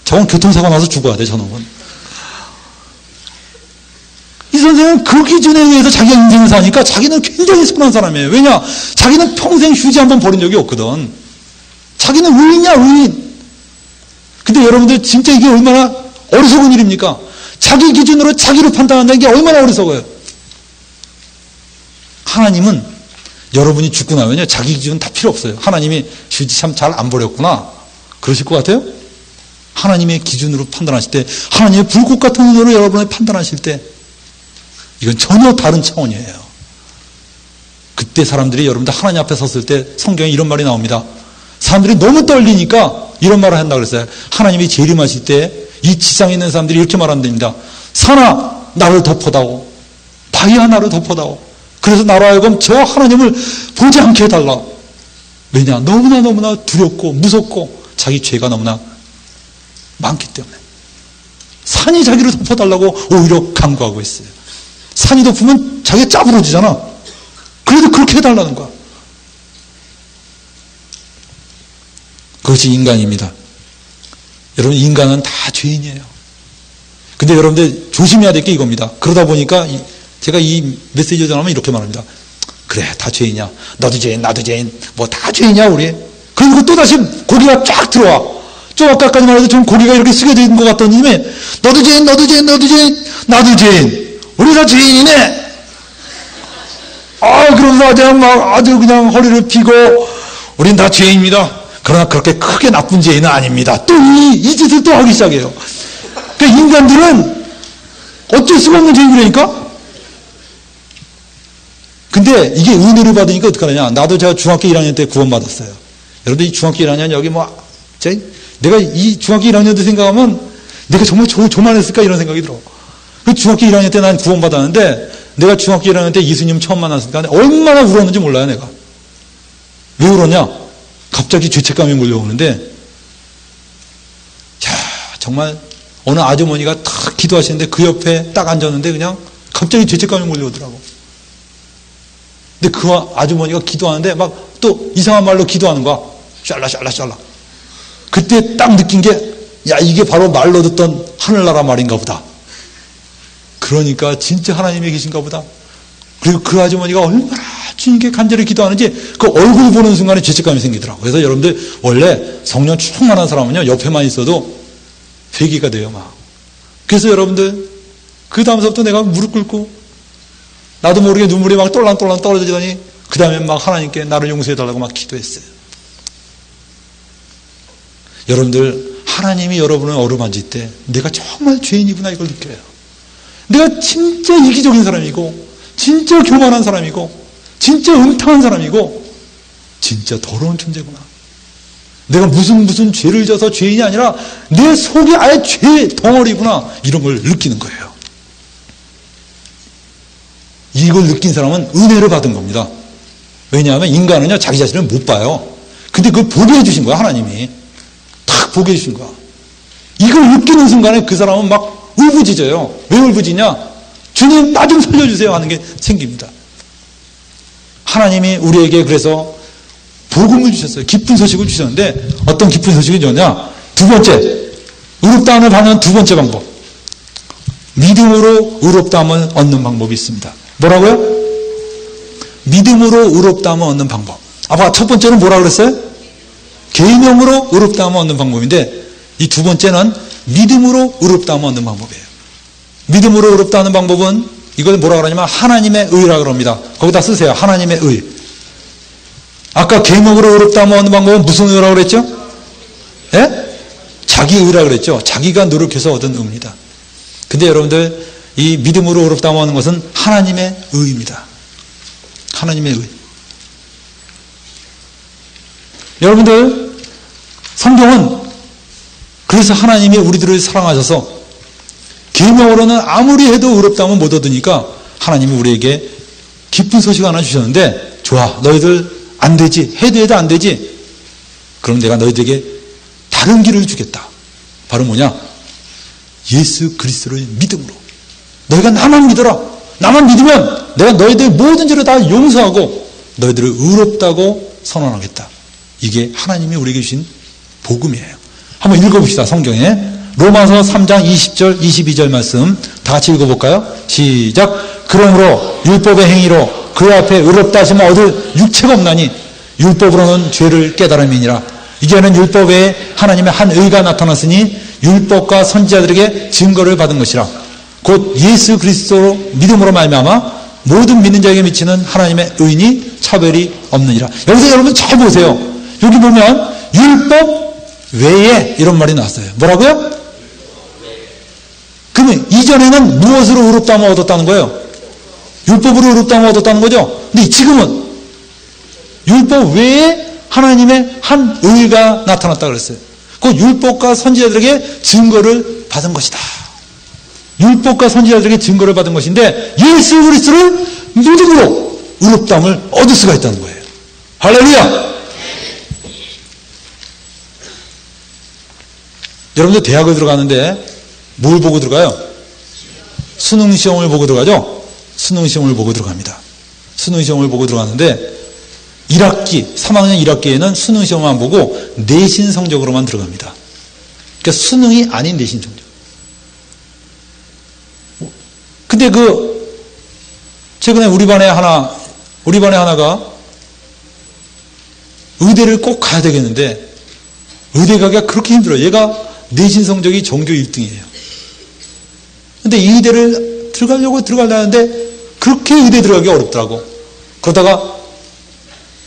저건 교통사고 나서 죽어야 돼, 저놈은. 이 선생은 그 기준에 의해서 자기가 인생을 사니까 자기는 굉장히 선한 사람이에요. 왜냐? 자기는 평생 휴지 한 번 버린 적이 없거든. 자기는 의인이야, 의인. 근데 여러분들 진짜 이게 얼마나 어리석은 일입니까? 자기 기준으로 자기를 판단한다는 게 얼마나 어리석어요. 하나님은 여러분이 죽고 나면요, 자기 기준 다 필요 없어요. 하나님이 휴지 참 잘 안 버렸구나, 그러실 것 같아요? 하나님의 기준으로 판단하실 때, 하나님의 불꽃 같은 눈으로 여러분을 판단하실 때, 이건 전혀 다른 차원이에요. 그때 사람들이, 여러분들 하나님 앞에 섰을 때 성경에 이런 말이 나옵니다. 사람들이 너무 떨리니까 이런 말을 한다고 그랬어요. 하나님이 재림하실 때 이 지상에 있는 사람들이 이렇게 말한답니다. 산아, 나를 덮어다오. 바위야, 나를 덮어다오. 그래서 나로 하여금 저 하나님을 보지 않게 해달라. 왜냐? 너무나 두렵고 무섭고 자기 죄가 너무나 많기 때문에. 산이 자기를 덮어달라고 오히려 강구하고 있어요. 산이 덮으면 자기가 짜부러지잖아. 그래도 그렇게 해달라는 거야. 그것이 인간입니다. 여러분, 인간은 다 죄인이에요. 근데 여러분들 조심해야 될 게 이겁니다. 그러다 보니까 제가 이 메시지 전하면 이렇게 말합니다. 그래, 다 죄인이야. 너도 죄인, 나도 죄인. 뭐 다 죄인이야, 우리. 그리고 또다시 고개가 쫙 들어와. 좀 아까까지 말해도 좀 고개가 이렇게 숙여져 있는 것 같던 님이 너도 죄인, 너도 죄인, 너도 죄인, 나도 죄인. 우리 다 죄인이네. 그러면서 아주 그냥 허리를 펴고 우린 다 죄인입니다. 그러나 그렇게 크게 나쁜 죄인은 아닙니다. 또 이 짓을 또 하기 시작해요. 그러니까 인간들은 어쩔 수가 없는 죄인이라니까? 근데 이게 은혜를 받으니까 어떡하냐. 나도 제가 중학교 1학년 때 구원받았어요. 여러분들 이 중학교 1학년 여기 내가 이 중학교 1학년 때 생각하면 내가 정말 조만했을까 이런 생각이 들어. 그 중학교 1학년 때 난 구원받았는데 내가 중학교 1학년 때 예수님 처음 만났으니까 얼마나 울었는지 몰라요, 내가. 왜 울었냐? 갑자기 죄책감이 몰려오는데, 정말 어느 아주머니가 딱 기도하시는데 그 옆에 딱 앉았는데 그냥 갑자기 죄책감이 몰려오더라고. 근데 그 아주머니가 기도하는데 막 또 이상한 말로 기도하는 거야. 샬라. 그때 딱 느낀 게, 이게 바로 말로 듣던 하늘나라 말인가 보다. 그러니까 진짜 하나님이 계신가 보다. 그리고 그 아주머니가 얼마나 주님께 간절히 기도하는지 그 얼굴 보는 순간에 죄책감이 생기더라고요. 그래서 여러분들 원래 성령 충만한 사람은요, 옆에만 있어도 회개가 돼요, 막. 그래서 여러분들 그 다음서부터 내가 무릎 꿇고 나도 모르게 눈물이 막 똘랑똘랑 떨어지더니 그 다음에 막 하나님께 나를 용서해달라고 막 기도했어요. 여러분들, 하나님이 여러분을 어루만질 때 내가 정말 죄인이구나 이걸 느껴요. 내가 진짜 이기적인 사람이고 진짜 교만한 사람이고 진짜 음탕한 사람이고 진짜 더러운 존재구나. 내가 무슨 죄를 져서 죄인이 아니라 내 속이 아예 죄 덩어리구나. 이런 걸 느끼는 거예요. 이걸 느낀 사람은 은혜를 받은 겁니다. 왜냐하면 인간은요, 자기 자신을 못 봐요. 근데 그걸 보게 해주신 거야, 하나님이. 탁 보게 해주신 거야. 이걸 느끼는 순간에 그 사람은 막 울부짖어요. 왜 울부짖냐? 주님, 나 좀 살려주세요 하는 게 생깁니다. 하나님이 우리에게 그래서 복음을 주셨어요. 기쁜 소식을 주셨는데 어떤 기쁜 소식이 좋냐? 두 번째, 의롭다함을 받는 두 번째 방법. 믿음으로 의롭다함을 얻는 방법이 있습니다. 뭐라고요? 믿음으로 의롭다함을 얻는 방법. 아까 첫 번째는 뭐라 그랬어요? 계명으로 의롭다함을 얻는 방법인데 이 두 번째는 믿음으로 의롭다함을 얻는 방법이에요. 믿음으로 의롭다 하는 방법은 이걸 뭐라 그러냐면 하나님의 의라 그럽니다. 거기다 쓰세요. 하나님의 의. 아까 계명으로 의롭다함을 얻는 방법은 무슨 의라고 그랬죠? 예? 자기 의라 그랬죠. 자기가 노력해서 얻은 의입니다. 근데 여러분들 이 믿음으로 의롭다함을 얻는 것은 하나님의 의입니다. 하나님의 의. 여러분들 성경은 그래서 하나님이 우리들을 사랑하셔서 계명으로는 아무리 해도 의롭다함을 못 얻으니까 하나님이 우리에게 기쁜 소식 하나 주셨는데 좋아, 너희들 안 되지, 해도 안 되지. 그럼 내가 너희들에게 다른 길을 주겠다. 바로 뭐냐? 예수 그리스도의 믿음으로. 너희가 나만 믿어라. 나만 믿으면 내가 너희들 모든 죄를 다 용서하고 너희들을 의롭다고 선언하겠다. 이게 하나님이 우리에게 주신 복음이에요. 한번 읽어봅시다. 성경에 로마서 3장 20절 22절 말씀 다 같이 읽어볼까요? 시작. 그러므로 율법의 행위로 그 앞에 의롭다 하심을 얻을 육체가 없나니 율법으로는 죄를 깨달음이니라. 이제는 율법 외에 하나님의 한 의가 나타났으니 율법과 선지자들에게 증거를 받은 것이라. 곧 예수 그리스도로 믿음으로 말미암아 모든 믿는 자에게 미치는 하나님의 의인이 차별이 없느니라. 여기서 여러분 잘 보세요. 여기 보면 율법 외에 이런 말이 나왔어요. 뭐라고요? 그러면 이전에는 무엇으로 의롭다함을 얻었다는 거예요? 율법으로 의롭다함을 얻었다는 거죠. 근데 지금은 율법 외에 하나님의 한 의가 나타났다 그랬어요. 그 율법과 선지자들에게 증거를 받은 것이다. 율법과 선지자들에게 증거를 받은 것인데 예수 그리스도를 믿음으로 의롭다함을 얻을 수가 있다는 거예요. 할렐루야! 여러분들 대학을 들어가는데 뭘 보고 들어가요? 수능시험을 보고 들어가죠? 수능시험을 보고 들어갑니다. 수능시험을 보고 들어가는데 1학기, 3학년 1학기에는 수능시험을 안 보고 내신 성적으로만 들어갑니다. 그러니까 수능이 아닌 내신 성적. 근데 최근에 우리 반에 하나가 의대를 꼭 가야 되겠는데 의대 가기가 그렇게 힘들어요. 얘가 내신 성적이 전교 1등이에요. 근데 이 의대를 들어가려는데 그렇게 의대 들어가기 어렵더라고. 그러다가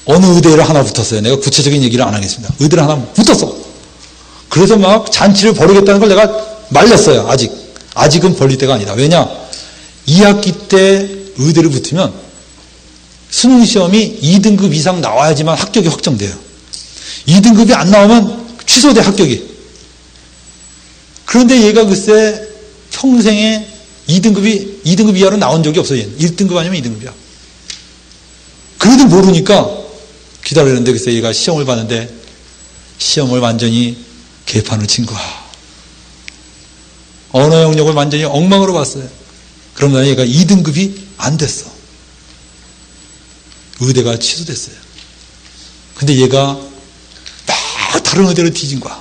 어느 의대를 하나 붙었어요. 내가 구체적인 얘기를 안 하겠습니다. 의대를 하나 붙었어. 그래서 막 잔치를 벌이겠다는 걸 내가 말렸어요. 아직은 벌릴 때가 아니다. 왜냐? 2학기 때 의대를 붙으면 수능시험이 2등급 이상 나와야지만 합격이 확정돼요. 2등급이 안 나오면 취소돼, 합격이. 그런데 얘가 글쎄 평생에 2등급 이하로 나온 적이 없어요. 1등급 아니면 2등급이야. 그래도 모르니까 기다리는데 글쎄 얘가 시험을 봤는데 시험을 완전히 개판을 친 거야. 언어 영역을 완전히 엉망으로 봤어요. 그러면 얘가 2등급이 안 됐어. 의대가 취소됐어요. 근데 얘가 막 다른 의대를 뒤진 거야.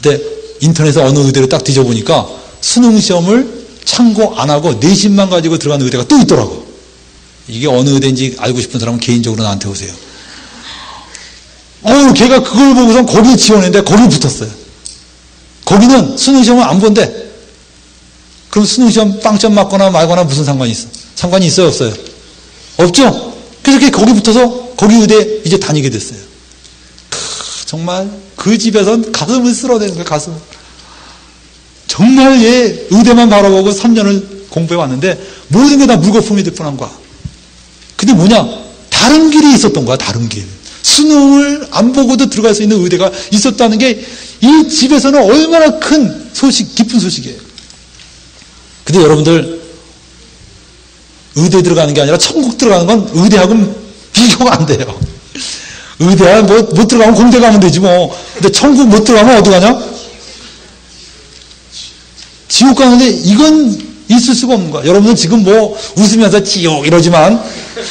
근데 인터넷에 어느 의대를 딱 뒤져보니까 수능시험을 참고 안 하고 내신만 가지고 들어간 의대가 또 있더라고. 이게 어느 의대인지 알고 싶은 사람은 개인적으로 나한테 오세요. 걔가 그걸 보고선 거기 지원했는데 거기 붙었어요. 거기는 수능시험을 안 본대. 그럼 수능시험 빵점 맞거나 말거나 무슨 상관이 있어? 상관이 있어요, 없어요? 없죠? 그래서 거기 붙어서 거기 의대 이제 다니게 됐어요. 정말 그 집에선 가슴을 쓸어대는 거예요, 가슴. 정말 얘 의대만 바라보고 3년을 공부해 왔는데 모든 게 다 물거품이 될 뻔한 거야. 근데 뭐냐? 다른 길이 있었던 거야, 다른 길. 수능을 안 보고도 들어갈 수 있는 의대가 있었다는 게 이 집에서는 얼마나 큰 소식, 깊은 소식이에요. 근데 여러분들, 의대 들어가는 게 아니라 천국 들어가는 건 의대하고는 비교가 안 돼요. 의대야 못 들어가면 공대 가면 되지 뭐. 근데 천국 못 들어가면 어디 가냐? 지옥 가는데 이건 있을 수가 없는 거야. 여러분은 지금 뭐 웃으면서 지옥 이러지만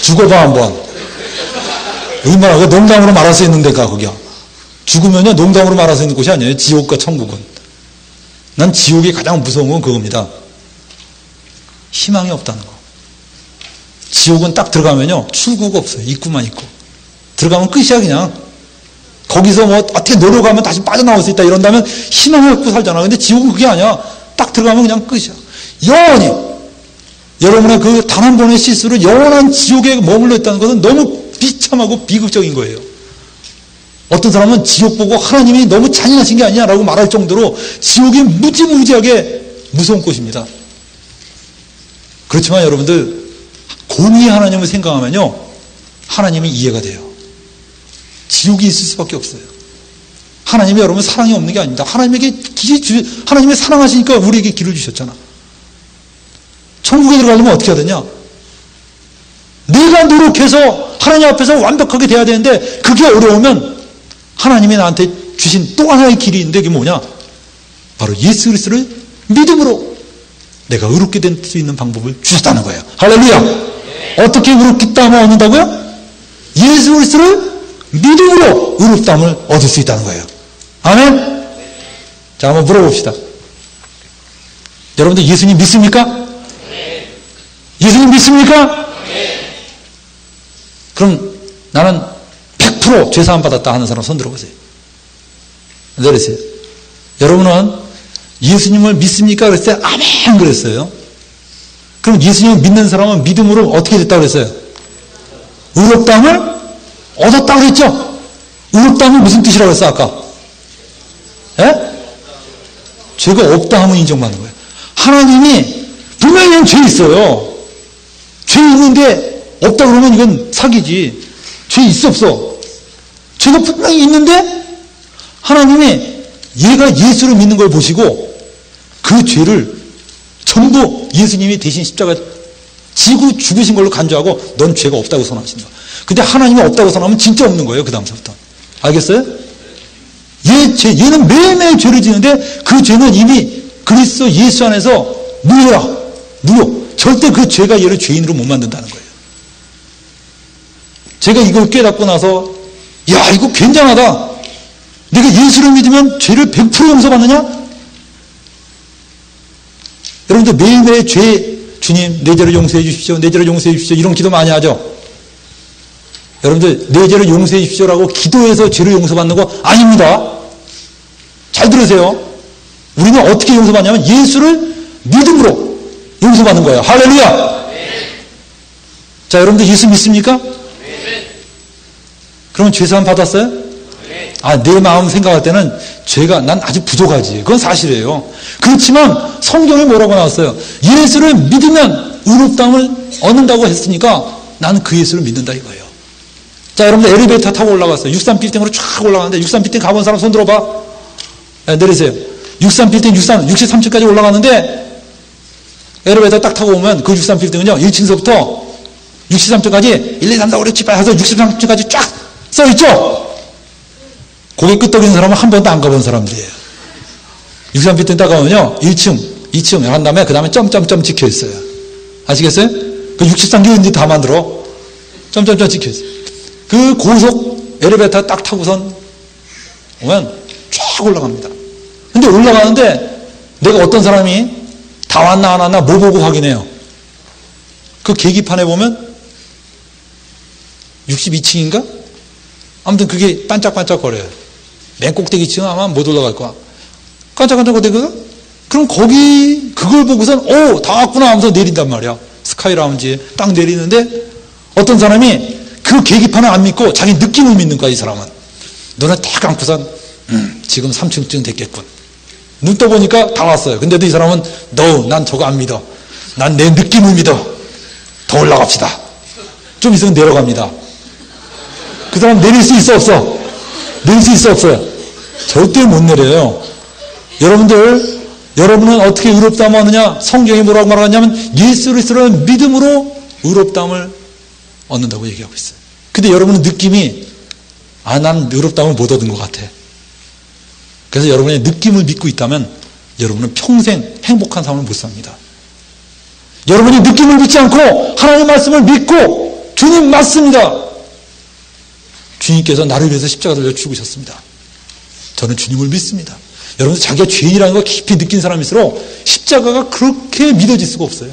죽어봐 한번. 얼마나 농담으로 말할 수 있는 데가 거기야. 죽으면요 농담으로 말할 수 있는 곳이 아니에요. 지옥과 천국은. 난 지옥이 가장 무서운 건 그겁니다. 희망이 없다는 거. 지옥은 딱 들어가면요 출구가 없어요. 입구만 있고. 들어가면 끝이야 그냥. 거기서 뭐 어떻게 내려가면 다시 빠져나올 수 있다 이런다면 희망을 갖고 살잖아. 근데 지옥은 그게 아니야. 딱 들어가면 그냥 끝이야. 영원히 여러분의 그 단 한 번의 실수로 영원한 지옥에 머물러 있다는 것은 너무 비참하고 비극적인 거예요. 어떤 사람은 지옥 보고 하나님이 너무 잔인하신 게 아니냐라고 말할 정도로 지옥이 무지무지하게 무서운 곳입니다. 그렇지만 여러분들 공의 하나님을 생각하면요 하나님이 이해가 돼요. 지옥이 있을 수밖에 없어요. 하나님이 여러분 사랑이 없는 게 아닙니다. 하나님이 사랑하시니까 우리에게 길을 주셨잖아. 천국에 들어가려면 어떻게 해야 되냐? 내가 노력해서 하나님 앞에서 완벽하게 돼야 되는데 그게 어려우면 하나님이 나한테 주신 또 하나의 길이 있는데 그게 뭐냐? 바로 예수 그리스도를 믿음으로 내가 의롭게 될 수 있는 방법을 주셨다는 거예요. 할렐루야! 어떻게 의롭다함을 얻는다고요? 예수 그리스도를 믿음으로 의롭다함을 얻을 수 있다는 거예요. 아멘? 자, 한번 물어봅시다. 여러분들 예수님 믿습니까? 예수님 믿습니까? 그럼 나는 100% 죄사함 받았다 하는 사람 손 들어보세요. 내리세요. 여러분은 예수님을 믿습니까? 그랬을 때 아멘 그랬어요. 그럼 예수님을 믿는 사람은 믿음으로 어떻게 됐다고 그랬어요? 의롭다함을 얻었다고 그랬죠? 의롭다함이 무슨 뜻이라고 했어 아까? 예? 죄가 없다 하면 인정받는 거예요. 하나님이 분명히 죄 있어요. 죄 있는데 없다 그러면 이건 사기지. 죄 있어 없어? 죄가 분명히 있는데 하나님이 얘가 예수를 믿는 걸 보시고 그 죄를 전부 예수님이 대신 십자가 지고 죽으신 걸로 간주하고 넌 죄가 없다고 선언하신다. 근데 하나님이 없다고 선언하면 진짜 없는 거예요. 그 다음부터. 알겠어요? 얘는 매일매일 죄를 지는데 그 죄는 이미 그리스도 예수 안에서 무효야. 무효. 절대 그 죄가 얘를 죄인으로 못 만든다는 거예요. 제가 이걸 깨닫고 나서 야 이거 굉장하다. 내가 예수를 믿으면 죄를 100% 용서받느냐? 여러분들 매일매일 죄 주님 내 죄를 용서해 주십시오. 내 죄를 용서해 주십시오. 이런 기도 많이 하죠. 여러분들 내 죄를 용서해 주십시오라고 기도해서 죄를 용서받는 거 아닙니다. 잘 들으세요. 우리는 어떻게 용서받냐면 예수를 믿음으로 용서받는 거예요. 할렐루야. 자 여러분들 예수 믿습니까? 그러면 죄사함 받았어요? 아, 내 마음 생각할 때는 죄가 난 아주 부족하지. 그건 사실이에요. 그렇지만 성경에 뭐라고 나왔어요? 예수를 믿으면 의롭다함을 얻는다고 했으니까 나는 그 예수를 믿는다 이거예요. 자, 여러분들 엘리베이터 타고 올라갔어요. 63빌딩으로 쫙 올라가는데 63빌딩 가본 사람 손 들어봐. 네, 내리세요. 63빌딩 63층까지 올라가는데 엘리베이터 딱 타고 오면 그 63빌딩은요 1층서부터 63층까지 1, 2, 3, 4, 5, 6, 7, 8 해서 63층까지 쫙 써있죠? 고개 끄덕이는 사람은 한 번도 안 가본 사람들이에요. 63빌딩 딱 가면요 1층, 2층 한 다음에 그 다음에 점점점 찍혀있어요. 아시겠어요? 그 63개 다 만들어. 점점점 찍혀있어요. 그 고속 엘리베이터 딱 타고선 오면 쫙 올라갑니다. 근데 올라가는데 내가 어떤 사람이 다 왔나 안 왔나 뭐 보고 확인해요? 그 계기판에 보면 62층인가? 아무튼 그게 반짝반짝 거려요. 맨 꼭대기 층은 아마 못 올라갈 거야. 깜짝깜짝 거리거든? 그럼 거기 그걸 보고선 오 다 왔구나 하면서 내린단 말이야. 스카이 라운지에 딱 내리는데 어떤 사람이 그 계기판을 안 믿고 자기 느낌을 믿는 거야. 이 사람은 눈을 딱 감고선 지금 3층쯤 됐겠군. 눈 떠보니까 다 왔어요. 근데도 이 사람은 no, 난 저거 안 믿어. 난 내 느낌을 믿어. 더 올라갑시다. 좀 있으면 내려갑니다. 그 사람 내릴 수 있어, 없어? 내릴 수 있어, 없어요? 절대 못 내려요. 여러분은 어떻게 의롭다함을 하느냐? 성경이 뭐라고 말하냐면 예수 그리스도를 믿음으로 의롭다함을 얻는다고 얘기하고 있어요. 근데 여러분은 느낌이 난 의롭다함을 못 얻은 것 같아. 그래서 여러분의 느낌을 믿고 있다면 여러분은 평생 행복한 삶을 못 삽니다. 여러분이 느낌을 믿지 않고 하나님의 말씀을 믿고 주님 맞습니다. 주님께서 나를 위해서 십자가 달려 죽으셨습니다. 저는 주님을 믿습니다. 여러분들 자기가 죄인이라는 걸 깊이 느낀 사람일수록 십자가가 그렇게 믿어질 수가 없어요.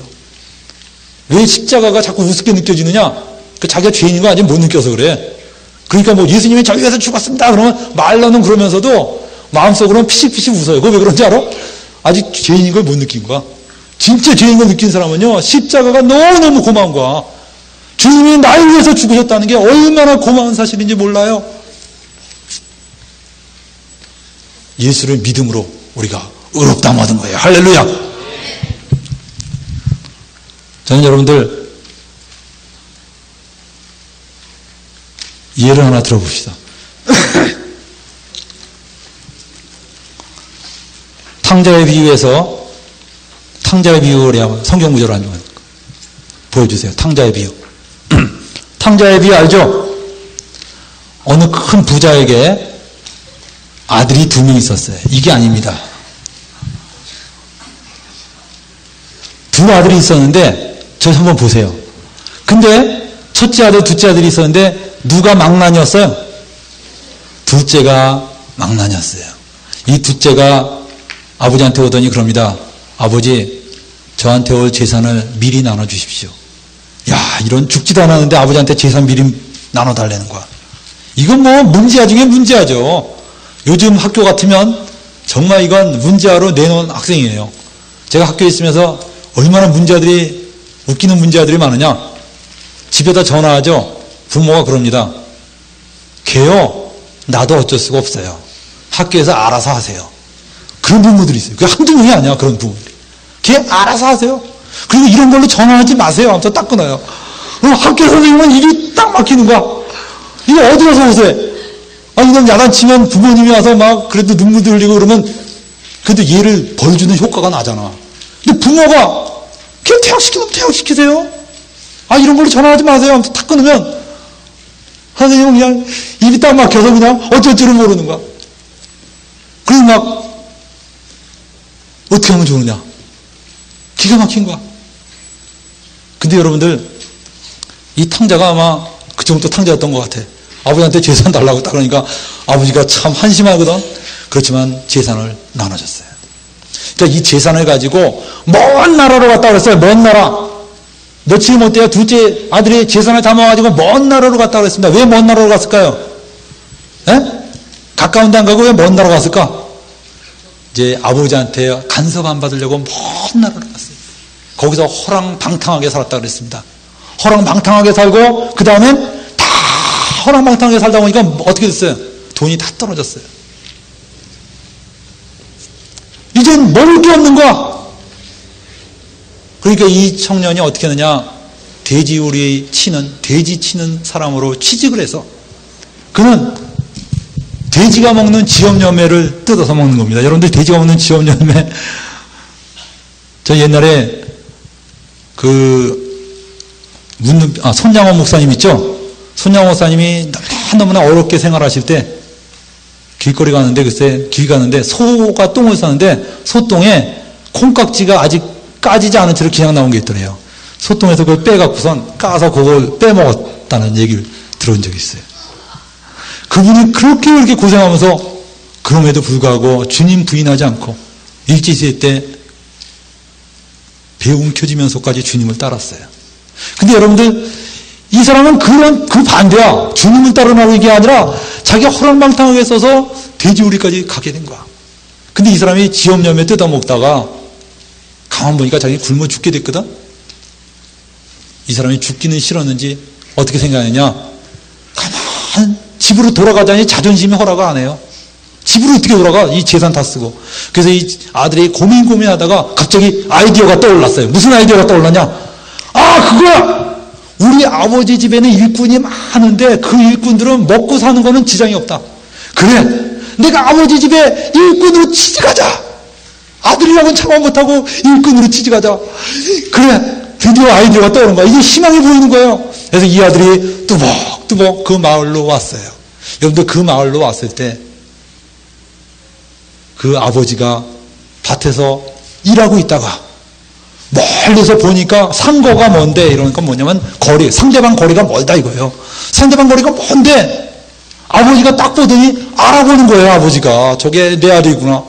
왜 십자가가 자꾸 우습게 느껴지느냐? 자기가 죄인인 거 아직 못 느껴서 그래. 그러니까 뭐 예수님이 저희 위해서 죽었습니다 그러면 말로는 그러면서도 마음속으로는 피식피식 웃어요. 그거 왜 그런지 알아? 아직 죄인인 걸 못 느낀 거야. 진짜 죄인인 걸 느낀 사람은요, 십자가가 너무너무 고마운 거야. 주님이 나를 위해서 죽으셨다는 게 얼마나 고마운 사실인지 몰라요. 예수를 믿음으로 우리가 의롭다함을 얻은 거예요. 할렐루야. 저는 여러분들 예를 하나 들어봅시다. 탕자의 비유에서 탕자의 비유를 한번 성경 구절을 한번 보여주세요. 탕자의 비유. 탕자의 비유 알죠? 어느 큰 부자에게 아들이 2명 있었어요. 이게 아닙니다. 2 아들이 있었는데 저 한번 보세요. 근데 첫째 아들, 둘째 아들이 있었는데 누가 망나니였어요? 둘째가 망나니였어요. 이 둘째가 아버지한테 오더니 그럽니다. 아버지, 저한테 올 재산을 미리 나눠주십시오. 야, 이런 죽지도 않았는데 아버지한테 재산 미리 나눠달라는 거야. 이건 뭐 문제아 중에 문제아죠. 요즘 학교 같으면 정말 이건 문제아로 내놓은 학생이에요. 제가 학교에 있으면서 얼마나 문제아들이, 웃기는 문제아들이 많으냐. 집에다 전화하죠. 부모가 그럽니다. 걔요, 나도 어쩔 수가 없어요. 학교에서 알아서 하세요. 그런 부모들이 있어요. 그게 한두 명이 아니야, 그런 부모들이. 걔 알아서 하세요. 그리고 이런 걸로 전화하지 마세요. 하면서 딱 끊어요. 학교 선생님은 입이 딱 막히는 거야. 이거 어디 가서 오세요? 아니, 이건 야단치면 부모님이 와서 막 그래도 눈물도 흘리고 그러면 그래도 얘를 벌주는 효과가 나잖아. 근데 부모가 걔 퇴학시키면 퇴학시키세요. 이런 걸로 전화하지 마세요. 하면서 딱 끊으면 선생님은 그냥 입이 딱 막혀서 그냥 어쩔 줄을 모르는 거야. 그리고 막 어떻게 하면 좋으냐. 기가 막힌 거야. 근데 여러분들, 이 탕자가 아마 그 정도 탕자였던 것 같아. 아버지한테 재산 달라고 딱 그러니까 아버지가 참 한심하거든. 그렇지만 재산을 나눠줬어요. 그러니까 이 재산을 가지고 먼 나라로 갔다 그랬어요. 먼 나라. 며칠 못 돼요. 둘째 아들이 재산을 담아가지고 먼 나라로 갔다 그랬습니다. 왜 먼 나라로 갔을까요? 에? 가까운 데 안 가고 왜 먼 나라로 갔을까? 이제 아버지한테 간섭 안 받으려고 먼 나라로 갔어요. 거기서 호랑방탕하게 살았다 그랬습니다. 호랑방탕하게 살고 그 다음엔 다 호랑방탕하게 살다 보니까 어떻게 됐어요? 돈이 다 떨어졌어요. 이젠 먹을 게 없는 거야. 그러니까 이 청년이 어떻게 하느냐, 돼지 치는 사람으로 취직을 해서 그는 돼지가 먹는 지엽열매를 뜯어서 먹는 겁니다. 여러분들 돼지가 먹는 지엽열매, 저 옛날에 손양호 목사님 있죠? 손양호 목사님이 너무나 어렵게 생활하실 때 길거리 가는데 글쎄 길 가는데 소가 똥을 싸는데 소똥에 콩깍지가 아직 까지지 않은 채로 그냥 나온 게 있더래요. 소똥에서 그걸 빼갖고선 까서 그걸 빼먹었다는 얘기를 들은 적이 있어요. 그분이 그렇게 고생하면서 그럼에도 불구하고 주님 부인하지 않고 일제시대 때 배 움켜쥐면서까지 주님을 따랐어요. 근데 여러분들, 이 사람은 그 반대야. 주님을 따르라고 이게 아니라 자기가 호랑방탕하게 써서 돼지우리까지 가게 된 거야. 근데 이 사람이 지엽열매 뜯어먹다가 가만 보니까 자기 굶어 죽게 됐거든. 이 사람이 죽기는 싫었는지 어떻게 생각했냐, 가만 집으로 돌아가자니 자존심이 허락을 안 해요. 집으로 어떻게 돌아가? 이 재산 다 쓰고. 그래서 이 아들이 고민하다가 갑자기 아이디어가 떠올랐어요. 무슨 아이디어가 떠올랐냐? 그거야! 우리 아버지 집에는 일꾼이 많은데 그 일꾼들은 먹고 사는 거는 지장이 없다. 그래, 내가 아버지 집에 일꾼으로 취직하자. 아들이라고는 참아 못하고 일꾼으로 취직하자. 그래, 드디어 아이디어가 떠오른 거야. 이게 희망이 보이는 거예요. 그래서 이 아들이 뚜벅뚜벅 그 마을로 왔어요. 여러분들, 그 마을로 왔을 때 그 아버지가 밭에서 일하고 있다가 멀리서 보니까 상거가 먼데, 이러니까 뭐냐면 상대방 거리가 멀다 이거예요. 상대방 거리가 먼데 아버지가 딱 보더니 알아보는 거예요. 아버지가 저게 내 아들이구나.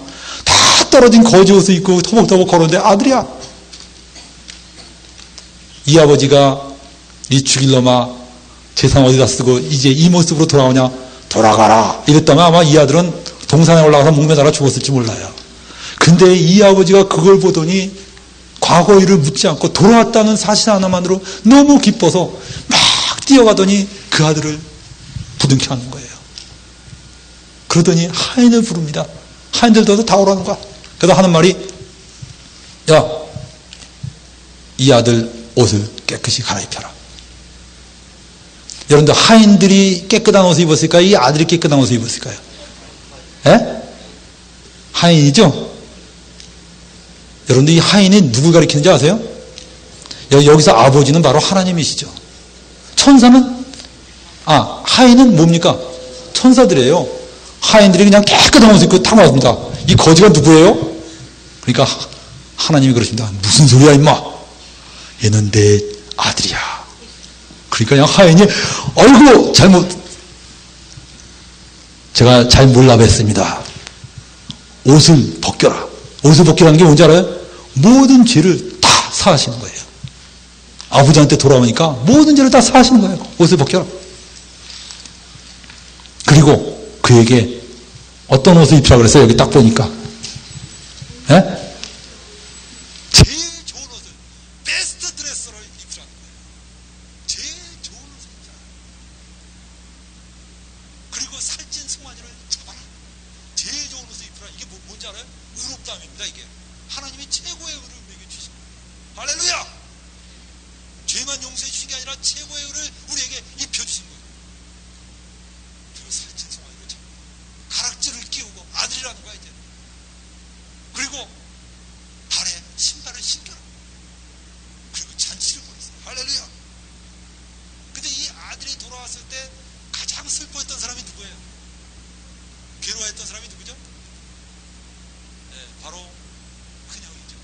다 떨어진 거지 옷을 입고 터벅터벅 걸었는데 아들이야. 이 아버지가 이 죽일 놈아 재산 어디다 쓰고 이제 이 모습으로 돌아오냐, 돌아가라 이랬다면 아마 이 아들은 동산에 올라가서 목매달아 죽었을지 몰라요. 근데 이 아버지가 그걸 보더니 과거 일을 묻지 않고 돌아왔다는 사실 하나만으로 너무 기뻐서 막 뛰어가더니 그 아들을 부둥켜 안는 거예요. 그러더니 하인을 부릅니다. 하인들도 다 오라는 거야. 그래서 하는 말이, 야, 이 아들 옷을 깨끗이 갈아입혀라. 여러분들, 하인들이 깨끗한 옷을 입었을까요? 이 아들이 깨끗한 옷을 입었을까요? 예? 하인이죠? 여러분들, 이 하인이 누굴 가리키는지 아세요? 여기서 아버지는 바로 하나님이시죠. 천사는, 하인은 뭡니까? 천사들이에요. 하인들이 그냥 깨끗한 옷을 입고 탁 왔습니다. 이 거지가 누구예요? 그러니까 하나님이 그러십니다. 무슨 소리야 임마, 얘는 내 아들이야. 그러니까 그냥 하인이, 아이고 제가 잘 몰라뵀습니다. 옷을 벗겨라. 옷을 벗기라는 게 뭔지 알아요? 모든 죄를 다 사하시는 거예요. 아버지한테 돌아오니까 모든 죄를 다 사하시는 거예요. 옷을 벗겨라. 그리고 그에게 어떤 옷을 입히라 그랬어요? 여기 딱 보니까. 예? 제일 좋은 옷을, 베스트 드레스를 입히라는 거예요. 제일 좋은 옷을 입히라. 그리고 살찐 송아지를 잡아라. 제일 좋은 옷을 입히라. 이게 뭔지 알아요? 의롭다함입니다. 이게 하나님이 최고의 의를 우리에게 주신 거예요. 할렐루야! 죄만 용서해 주신 게 아니라 최고의 의를 우리에게 입혀주신 거예요. 그리고 살찐 송아지를 잡고 가락지를 끼우고 아들이라는 거야 이제. 그리고 발에 신발을 신겨라. 그리고 잔치를 벌였어요. 할렐루야! 근데 이 아들이 돌아왔을 때 가장 슬퍼했던 사람이 누구예요? 괴로워했던 사람이 누구죠? 네, 바로 큰형이죠.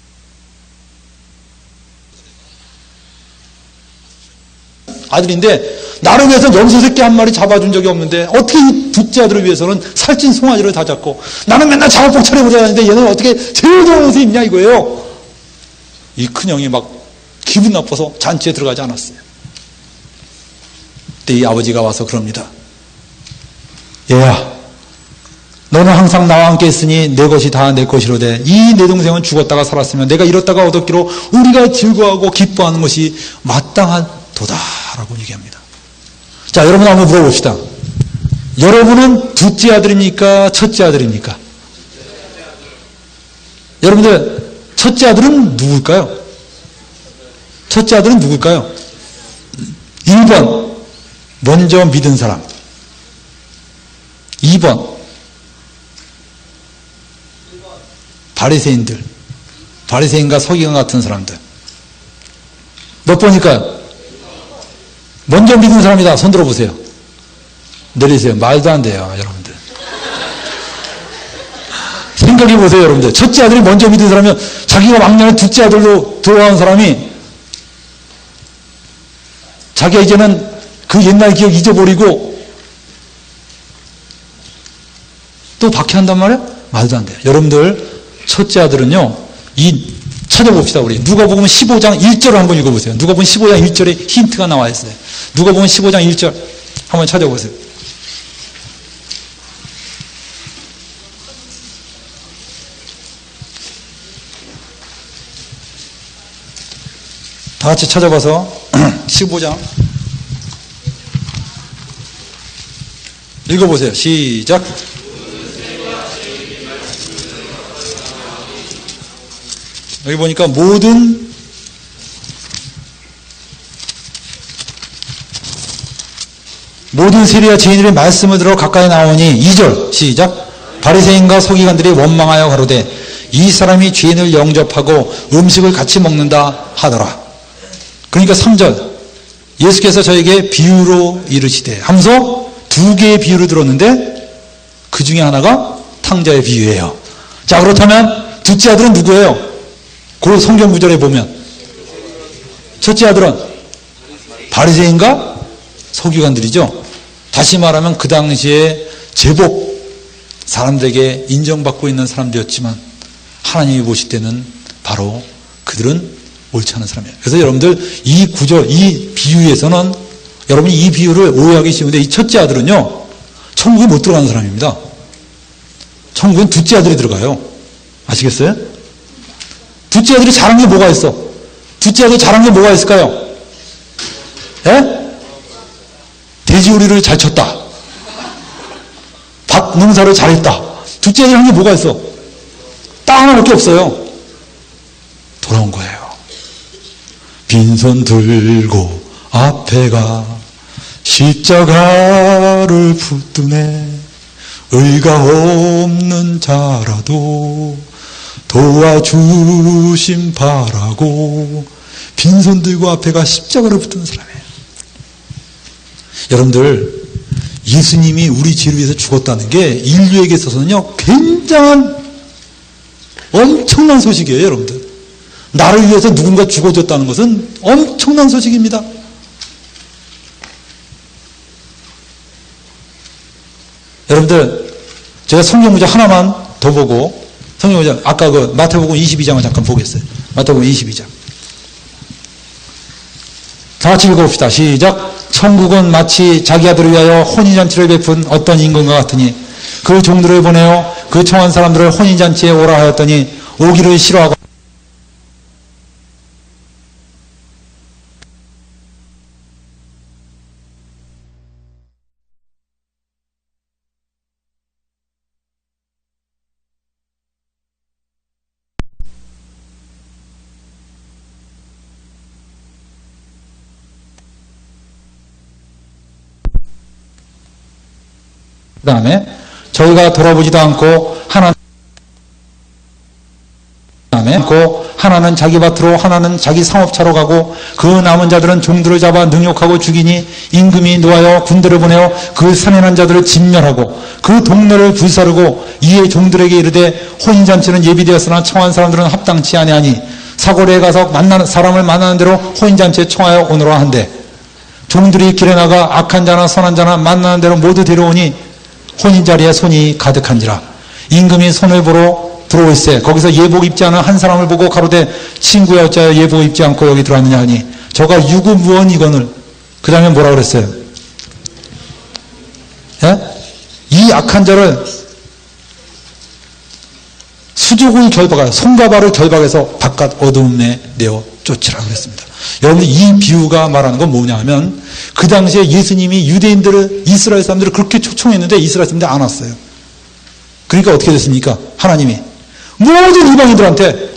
아들인데 나를 위해서 염소새끼 한 마리 잡아준 적이 없는데 어떻게 이 둘째 아들을 위해서는 살찐 송아지를 다 잡고, 나는 맨날 작업복 차려보자 하는데 얘는 어떻게 제일 좋은 옷을 입냐 이거예요. 이 큰형이 막 기분 나빠서 잔치에 들어가지 않았어요. 그때 이 아버지가 와서 그럽니다. 얘야, 너는 항상 나와 함께 있으니 내 것이 다 내 것이로되 이 내 동생은 죽었다가 살았으면 내가 잃었다가 얻었기로 우리가 즐거워하고 기뻐하는 것이 마땅하도다라고 얘기합니다. 자, 여러분 한번 물어봅시다. 여러분은 둘째 아들입니까? 첫째 아들입니까? 여러분들, 첫째 아들은 누굴까요? 첫째 아들은 누굴까요? 1번, 먼저 믿은 사람. 2번, 바리새인들, 바리새인과 서기관 같은 사람들. 몇 번일까요? 먼저 믿은 사람이다. 손 들어보세요. 내리세요. 말도 안 돼요, 여러분들. 생각해 보세요, 여러분들. 첫째 아들이 먼저 믿은 사람이면 자기가 왕년에 둘째 아들로 들어간 사람이 자기가 이제는 그 옛날 기억 잊어버리고 또 박해한단 말이에요? 말도 안 돼요. 여러분들, 첫째 아들은요, 찾아봅시다, 우리. 누가복음 15장 1절을 한번 읽어보세요. 누가복음 15장 1절에 힌트가 나와 있어요. 누가복음 15장 1절 한번 찾아보세요. 다 같이 찾아봐서 15장 읽어보세요. 시작. 여기 보니까 모든 모든 세리와 죄인들의 말씀을 들어 가까이 나오니 2절 시작. 바리새인과 서기관들이 원망하여 가로되 이 사람이 죄인을 영접하고 음식을 같이 먹는다 하더라. 그러니까 3절 예수께서 저에게 비유로 이르시되 하면서 2개의 비유를 들었는데 그 중에 하나가 탕자의 비유예요. 자, 그렇다면 둘째 아들은 누구예요? 그 성경 구절에 보면 첫째 아들은 바리새인과 서기관들이죠. 다시 말하면 그 당시에 제법 사람들에게 인정받고 있는 사람들이었지만 하나님이 보실 때는 바로 그들은 옳지 않은 사람이에요. 그래서 여러분들 이 구절, 이 비유에서는 여러분이 이 비유를 오해하기 쉬운데 이 첫째 아들은요 천국에 못 들어가는 사람입니다. 천국엔 둘째 아들이 들어가요. 아시겠어요? 둘째 아들이 잘한 게 뭐가 있어? 둘째 아들이 잘한 게 뭐가 있을까요? 예? 돼지우리를 잘 쳤다. 밭 농사를 잘했다. 둘째 아들이 한 게 뭐가 있어? 딱 하나밖에 없어요. 돌아온 거예요. 빈손 들고 앞에 가 십자가를 붙드네. 의가 없는 자라도 도와주심 바라고 빈손 들고 앞에 가 십자가를 붙드는 사람이에요. 여러분들 예수님이 우리 죄를 위해서 죽었다는 게 인류에게 있어서는요 굉장한 엄청난 소식이에요. 여러분들 나를 위해서 누군가 죽어줬다는 것은 엄청난 소식입니다. 여러분들 제가 성경 구절 하나만 더 보고 성경 구절 아까 그 마태복음 22장을 잠깐 보겠어요. 마태복음 22장 다 같이 읽어봅시다. 시작. 천국은 마치 자기 아들을 위하여 혼인잔치를 베푼 어떤 임금과 같으니 그 종들을 보내어 그 청한 사람들을 혼인잔치에 오라 하였더니 오기를 싫어하고 그 다음에 저희가 돌아보지도 않고 하나는 자기 밭으로 하나는 자기 상업차로 가고 그 남은 자들은 종들을 잡아 능욕하고 죽이니 임금이 노하여 군대를 보내어 그 살인한 자들을 진멸하고 그 동네를 불사르고 이에 종들에게 이르되 혼인잔치는 예비되었으나 청한 사람들은 합당치 아니하니 사거리에 가서 사람을 만나는 대로 혼인잔치에 청하여 오너라 한대 종들이 길에 나가 악한 자나 선한 자나 만나는 대로 모두 데려오니 혼인자리에 손이 가득한지라. 임금이 손을 보러 들어올세 거기서 예복 입지 않은 한 사람을 보고 가로되 친구야 어찌하여 예복 입지 않고 여기 들어왔느냐 하니 저가 유구무원이거늘. 그 다음에 뭐라 그랬어요? 예? 이 악한 자를 수족을 결박하여 손과 발을 결박해서 바깥 어두움에 내어 쫓으라 그랬습니다. 여러분들 이 비유가 말하는 건 뭐냐 하면 그 당시에 예수님이 유대인들을 이스라엘 사람들을 그렇게 초청했는데 이스라엘 사람들이 안 왔어요. 그러니까 어떻게 됐습니까? 하나님이 모든 이방인들한테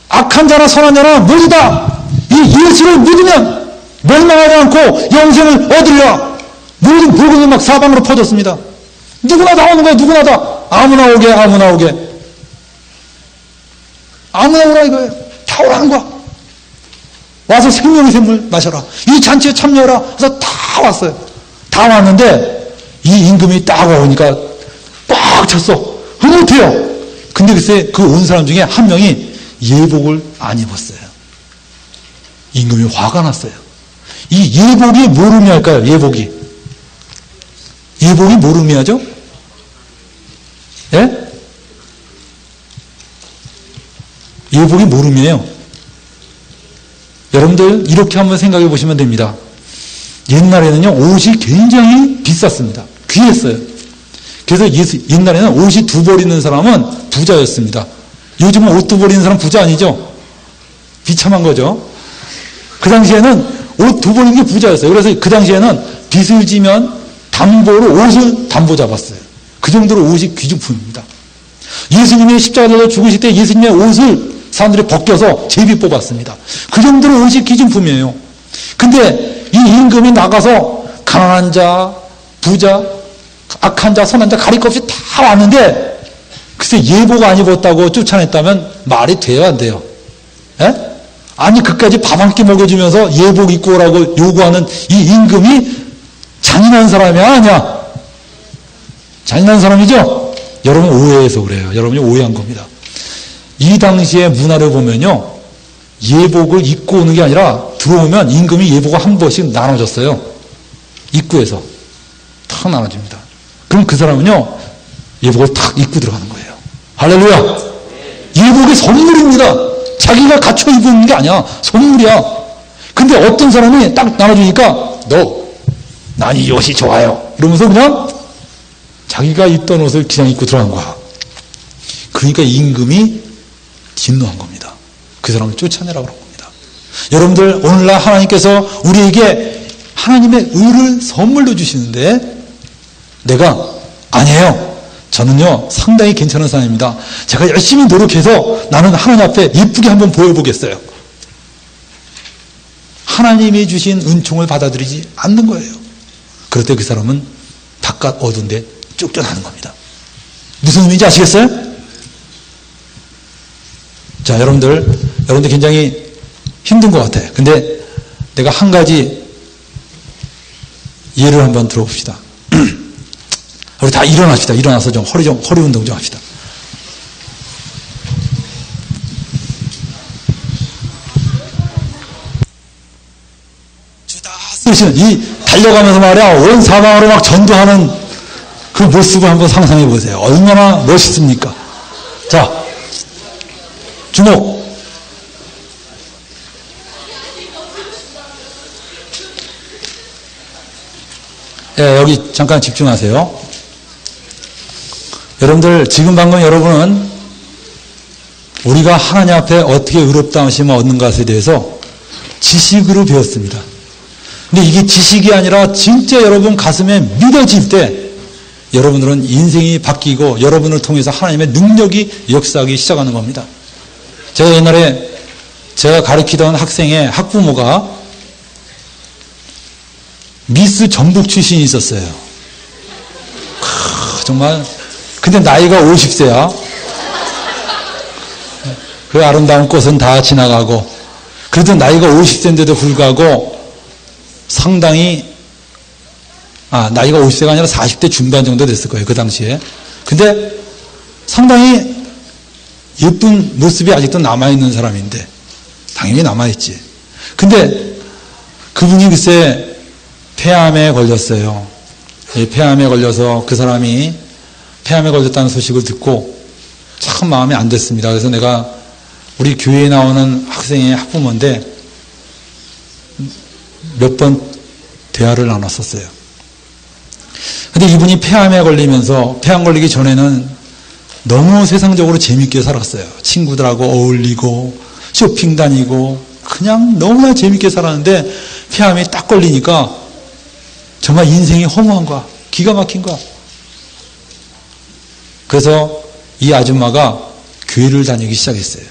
악한 자나 선한 자나 모두 다 이 예수를 믿으면 멸망하지 않고 영생을 얻으리라. 모든 복음이 막 사방으로 퍼졌습니다. 누구나 다 오는 거예요. 누구나 다. 아무나 오게 아무나 오게. 아무나 오라 이거예요. 다 오라는 거야. 와서 생명의 샘물 마셔라. 이 잔치에 참여해라. 그래서 다 왔어요. 다 왔는데 이 임금이 딱 오니까 꽉 찼어. 못해요. 근데 글쎄 그 온 사람 중에 한 명이 예복을 안 입었어요. 임금이 화가 났어요. 이 예복이 뭘 의미할까요? 예복이 뭘 의미하죠? 예? 예복이 뭘 의미해요? 여러분들 이렇게 한번 생각해 보시면 됩니다. 옛날에는요 옷이 굉장히 비쌌습니다. 귀했어요. 그래서 옛날에는 옷이 두 벌 있는 사람은 부자였습니다. 요즘은 옷 두 벌 있는 사람 부자 아니죠? 비참한 거죠. 그 당시에는 옷 두 벌 있는 게 부자였어요. 그래서 그 당시에는 빚을 지면 담보로 옷을 담보 잡았어요. 그 정도로 옷이 귀중품입니다. 예수님이 십자가에서 죽으실 때 예수님의 옷을 사람들이 벗겨서 제비 뽑았습니다. 그 정도로 옷이 귀중품이에요. 근데 이 임금이 나가서 가난한 자, 부자, 악한 자, 선한 자 가릴 것 없이 다 왔는데 글쎄 예복 안 입었다고 쫓아냈다면 말이 돼요, 안 돼요? 예? 아니 그까지 밥 한 끼 먹여주면서 예복 입고 오라고 요구하는 이 임금이 잔인한 사람이야, 아니야? 잔인한 사람이죠? 여러분 오해해서 그래요. 여러분이 오해한 겁니다. 이 당시의 문화를 보면요, 예복을 입고 오는 게 아니라 들어오면 임금이 예복을 한 번씩 나눠줬어요. 입구에서 탁 나눠줍니다. 그럼 그 사람은요 예복을 탁 입고 들어가는 거예요. 할렐루야. 예복이 선물입니다. 자기가 갖춰 입은 게 아니야. 선물이야. 근데 어떤 사람이 딱 나눠주니까 난 이 옷이 좋아요 이러면서 그냥 자기가 입던 옷을 그냥 입고 들어간 거야. 그러니까 임금이 진노한 겁니다. 그 사람을 쫓아내라고 그런 겁니다. 여러분들 오늘날 하나님께서 우리에게 하나님의 의를 선물로 주시는데 내가 아니에요. 저는요 상당히 괜찮은 사람입니다. 제가 열심히 노력해서 나는 하나님 앞에 예쁘게 한번 보여보겠어요. 하나님이 주신 은총을 받아들이지 않는 거예요. 그럴 때 그 사람은 바깥 어두운 데 쫓겨나는 겁니다. 무슨 의미인지 아시겠어요? 자, 여러분들 굉장히 힘든 것 같아요. 근데 내가 한 가지 예를 한번 들어봅시다. 우리 다 일어납시다. 일어나서 좀 허리 운동 좀 합시다. 이 달려가면서 말이야 온 사방으로 막 전도하는 그 모습을 한번 상상해 보세요. 얼마나 멋있습니까? 자, 주목. 예, 여기 잠깐 집중하세요. 여러분들 지금 방금 여러분은 우리가 하나님 앞에 어떻게 의롭다하심을 얻는 것에 대해서 지식으로 배웠습니다. 근데 이게 지식이 아니라 진짜 여러분 가슴에 믿어질 때 여러분들은 인생이 바뀌고 여러분을 통해서 하나님의 능력이 역사하기 시작하는 겁니다. 제가 옛날에 제가 가르치던 학생의 학부모가 미스 전북 출신이 있었어요. 정말 근데 나이가 50세야. 그 아름다운 꽃은 다 지나가고 그래도 나이가 50세인데도 불구하고 상당히 나이가 50세가 아니라 40대 중반 정도 됐을 거예요. 그 당시에. 근데 상당히 예쁜 모습이 아직도 남아있는 사람인데 당연히 남아있지. 근데 그분이 글쎄 폐암에 걸렸어요. 폐암에 걸려서 그 사람이 폐암에 걸렸다는 소식을 듣고 참 마음이 안 됐습니다. 그래서 내가 우리 교회에 나오는 학생의 학부모인데 몇 번 대화를 나눴었어요. 근데 이분이 폐암에 걸리면서 폐암 걸리기 전에는 너무 세상적으로 재밌게 살았어요. 친구들하고 어울리고 쇼핑 다니고 그냥 너무나 재밌게 살았는데 폐암이 딱 걸리니까 정말 인생이 허무한 거야. 기가 막힌 거야. 그래서 이 아줌마가 교회를 다니기 시작했어요.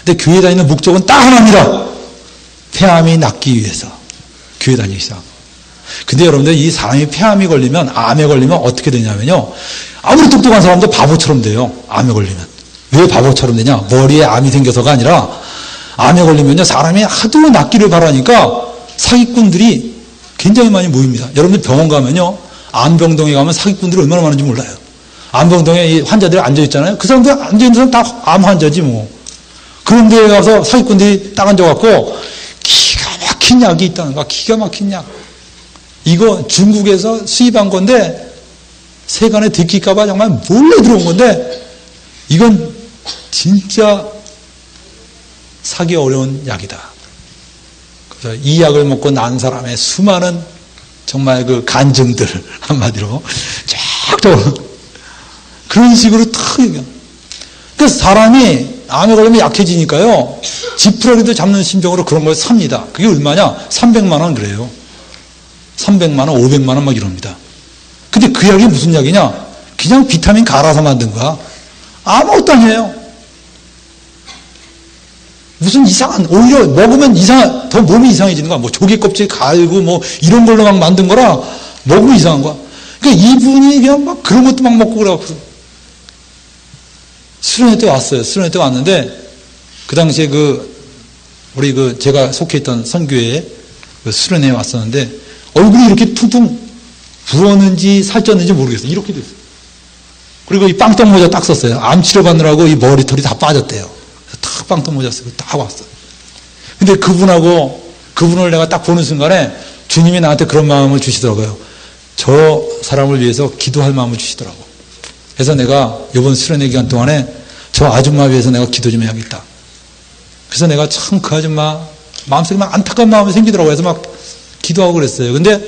근데 교회 다니는 목적은 딱 하나입니다. 폐암이 낫기 위해서 교회 다니기 시작. 근데 여러분들 이 사람이 폐암이 걸리면 암에 걸리면 어떻게 되냐면요. 아무리 똑똑한 사람도 바보처럼 돼요. 암에 걸리면. 왜 바보처럼 되냐? 머리에 암이 생겨서가 아니라 암에 걸리면요. 사람이 하도 낫기를 바라니까 사기꾼들이 굉장히 많이 모입니다. 여러분들 병원 가면요. 암병동에 가면 사기꾼들이 얼마나 많은지 몰라요. 암병동에 이 환자들이 앉아있잖아요. 그 사람들 앉아있는 사람 다 암 환자지 뭐. 그런 데에 가서 사기꾼들이 딱 앉아갖고 기가 막힌 약이 있다는 거야. 기가 막힌 약. 이거 중국에서 수입한 건데 세간에 들킬까봐 정말 몰래 들어온 건데 이건 진짜 사기 어려운 약이다. 그래서 이 약을 먹고 난 사람의 수많은 정말 그 간증들 한마디로 쫙 그런 식으로 탁 얘기해요. 그래서 사람이 암에 걸리면 약해지니까요. 지푸라기도 잡는 심정으로 그런 걸 삽니다. 그게 얼마냐? 300만 원 그래요. 300만 원, 500만 원 막 이럽니다. 근데 그 약이 무슨 약이냐? 그냥 비타민 갈아서 만든 거야. 아무것도 아니에요. 무슨 이상한, 오히려 먹으면 더 몸이 이상해지는 거야. 뭐 조개 껍질 갈고 뭐 이런 걸로 막 만든 거라 먹으면 이상한 거야. 그러니까 이분이 그냥 막 그런 것도 막 먹고 그래갖고 수련회 때 왔어요. 수련회 때 왔는데 그 당시에 우리 제가 속해 있던 선교회에 수련회에 왔었는데 얼굴이 이렇게 퉁퉁 부었는지 살쪘는지 모르겠어요. 이렇게 됐어요. 그리고 이 빵떡 모자 딱 썼어요. 암 치료받느라고 이 머리털이 다 빠졌대요. 딱 빵떡 모자 쓰고 딱 왔어요. 근데 그분을 내가 딱 보는 순간에 주님이 나한테 그런 마음을 주시더라고요. 저 사람을 위해서 기도할 마음을 주시더라고. 그래서 내가 이번 수련회 기간 동안에 저 아줌마 위해서 내가 기도 좀 해야겠다. 그래서 내가 참 그 아줌마 마음속에 막 안타까운 마음이 생기더라고요. 그래서 막 기도하고 그랬어요. 근데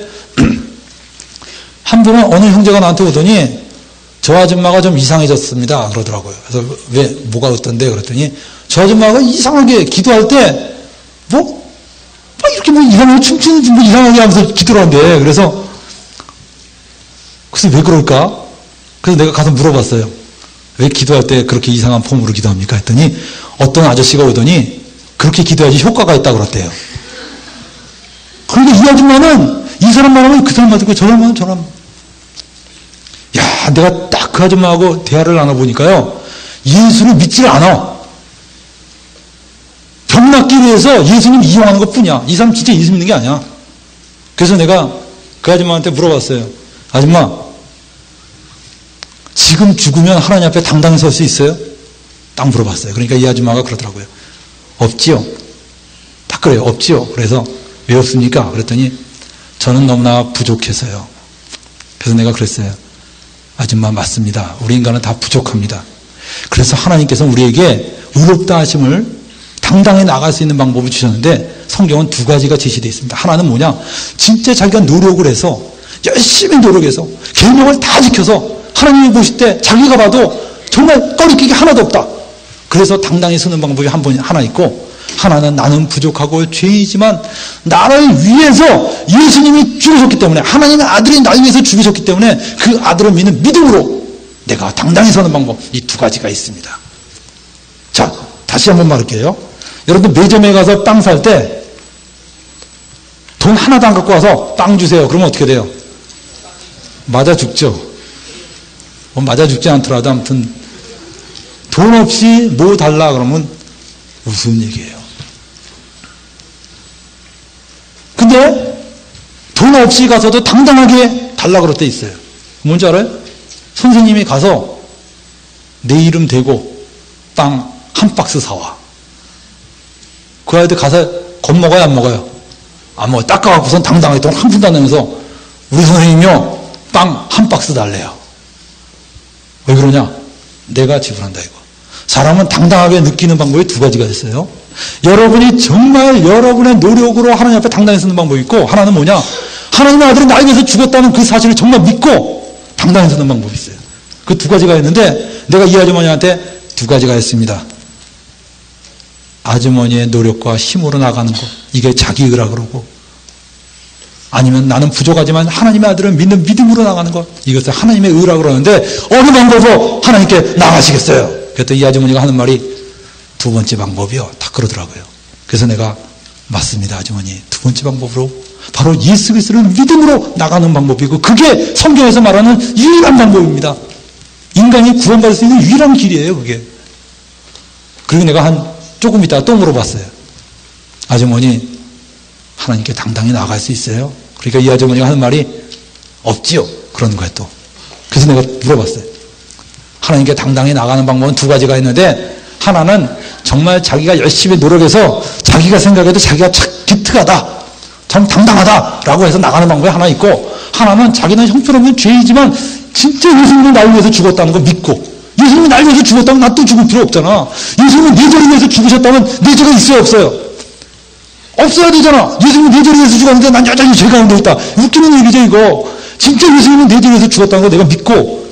한 분은 어느 형제가 나한테 오더니 저 아줌마가 좀 이상해졌습니다. 그러더라고요. 그래서 왜 뭐가 어떤데 그랬더니 저 아줌마가 이상하게 기도할 때 막 이렇게 뭐 이상하게 춤추는지 뭐 이상하게 하면서 기도를 한대. 그래서 왜 그럴까? 그래서 내가 가서 물어봤어요. 왜 기도할 때 그렇게 이상한 폼으로 기도합니까? 했더니 어떤 아저씨가 오더니 그렇게 기도해야지 효과가 있다고 그랬대요. 그러니까 이 아줌마는 이 사람 말하면 그 사람 맞고 저 사람 저 사람. 야, 내가 딱 그 아줌마하고 대화를 나눠보니까요. 예수를 믿지를 않아. 병 낫기 위해서 예수님 이용하는 것 뿐이야. 이 사람 진짜 예수 믿는 게 아니야. 그래서 내가 그 아줌마한테 물어봤어요. 아줌마, 지금 죽으면 하나님 앞에 당당히 설 수 있어요? 딱 물어봤어요. 그러니까 이 아줌마가 그러더라고요. 없지요. 딱 그래요. 없지요. 그래서 왜 없습니까? 그랬더니 저는 너무나 부족해서요. 그래서 내가 그랬어요. 아줌마 맞습니다. 우리 인간은 다 부족합니다. 그래서 하나님께서 우리에게 의롭다 하심을 당당히 나갈 수 있는 방법을 주셨는데 성경은 두 가지가 제시되어 있습니다. 하나는 뭐냐? 진짜 자기가 노력을 해서 열심히 노력해서 계명을 다 지켜서 하나님이 보실 때 자기가 봐도 정말 꺼리끼기 하나도 없다. 그래서 당당히 서는 방법이 하나 있고, 하나는 나는 부족하고 죄이지만 나를 위해서 예수님이 죽으셨기 때문에, 하나님의 아들이 나를 위해서 죽으셨기 때문에 그 아들을 믿는 믿음으로 내가 당당히 서는 방법, 이 두 가지가 있습니다. 자, 다시 한번 말할게요. 여러분들 매점에 가서 빵 살 때 돈 하나도 안 갖고 와서 빵 주세요. 그러면 어떻게 돼요? 맞아 죽죠. 맞아 죽지 않더라도 아무튼 돈 없이 뭐 달라 그러면 우스운 얘기예요. 근데 돈 없이 가서도 당당하게 달라 그럴 때 있어요. 뭔지 알아요? 선생님이 가서 내 이름 대고 빵 한 박스 사와. 그 아이들 가서 겁먹어요? 안 먹어요? 안 먹어요. 닦아갖고선 당당하게 돈 한 푼도 안 내면서 우리 선생님이요 빵 한 박스 달래요. 왜 그러냐? 내가 지불한다 이거. 사람은 당당하게 느끼는 방법이 두 가지가 있어요. 여러분이 정말 여러분의 노력으로 하나님 앞에 당당히 서는 방법이 있고, 하나는 뭐냐? 하나님의 아들이 나를 위해서 죽었다는 그 사실을 정말 믿고 당당히 서는 방법이 있어요. 그 두 가지가 있는데 내가 이 아주머니한테 두 가지가 있습니다. 아주머니의 노력과 힘으로 나가는 것, 이게 자기 의라 그러고, 아니면 나는 부족하지만 하나님의 아들을 믿는 믿음으로 나가는 것, 이것을 하나님의 의라 그러는데 어느 방법으로 하나님께 나가시겠어요? 그랬더니 이 아주머니가 하는 말이 두 번째 방법이요. 딱 그러더라고요. 그래서 내가 맞습니다 아주머니. 두 번째 방법으로 바로 예수 그리스도를 믿음으로 나가는 방법이고, 그게 성경에서 말하는 유일한 방법입니다. 인간이 구원받을 수 있는 유일한 길이에요 그게. 그리고 내가 조금 있다가 또 물어봤어요. 아주머니, 하나님께 당당히 나갈 수 있어요? 그러니까 이 아주머니가 하는 말이 없지요. 그런 거예요 또. 그래서 내가 물어봤어요. 하나님께 당당히 나가는 방법은 두 가지가 있는데, 하나는 정말 자기가 열심히 노력해서 자기가 생각해도 자기가 참 기특하다, 참 당당하다라고 해서 나가는 방법이 하나 있고, 하나는 자기는 형편없는 죄이지만 진짜 예수님이 나를 위해서 죽었다는 거 믿고, 예수님이 나를 위해서 죽었다면 나 또 죽을 필요 없잖아. 예수님이 내 죄를 위해서 죽으셨다면 내 죄가 있어요 없어요? 없어야 되잖아. 예수님이 내 죄를 위해서 죽었는데 난 여전히 죄 가운데 있다. 웃기는 얘기죠 이거. 진짜 예수님이 내 죄를 위해서 죽었다는 거 내가 믿고,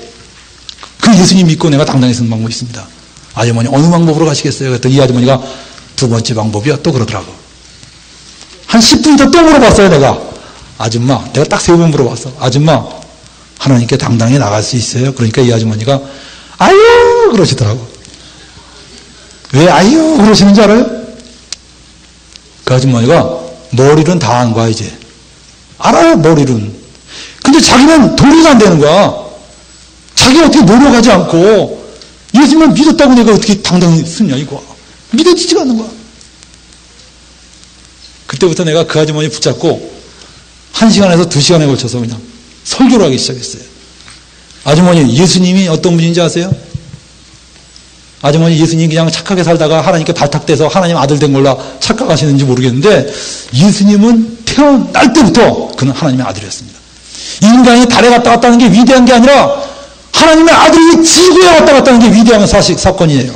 그 예수님 믿고 내가 당당히 서는 방법이 있습니다. 아주머니 어느 방법으로 가시겠어요? 그랬더니 이 아주머니가 두 번째 방법이요 또 그러더라고. 한 10분 있다 또 물어봤어요 내가. 아줌마, 내가 딱 3번 물어봤어. 아줌마, 하나님께 당당히 나갈 수 있어요? 그러니까 이 아주머니가 아유 그러시더라고. 왜 아유 그러시는지 알아요? 그 아주머니가 머리는 다 한 거야, 이제. 알아요, 머리는. 근데 자기는 도리가 안 되는 거야. 자기가 어떻게 노력하지 않고 예수님을 믿었다고 내가 어떻게 당당히 쓰냐, 이거. 믿어지지가 않는 거야. 그때부터 내가 그 아주머니 붙잡고 1시간에서 2시간에 걸쳐서 그냥 설교를 하기 시작했어요. 아주머니, 예수님이 어떤 분인지 아세요? 아주머니, 예수님이 그냥 착하게 살다가 하나님께 발탁돼서 하나님 아들 된 걸로 착각하시는지 모르겠는데, 예수님은 태어날 때부터 그는 하나님의 아들이었습니다. 인간이 달에 갔다 왔다는 게 위대한 게 아니라 하나님의 아들이 지구에 왔다 갔다 하는 게 위대한 사건이에요.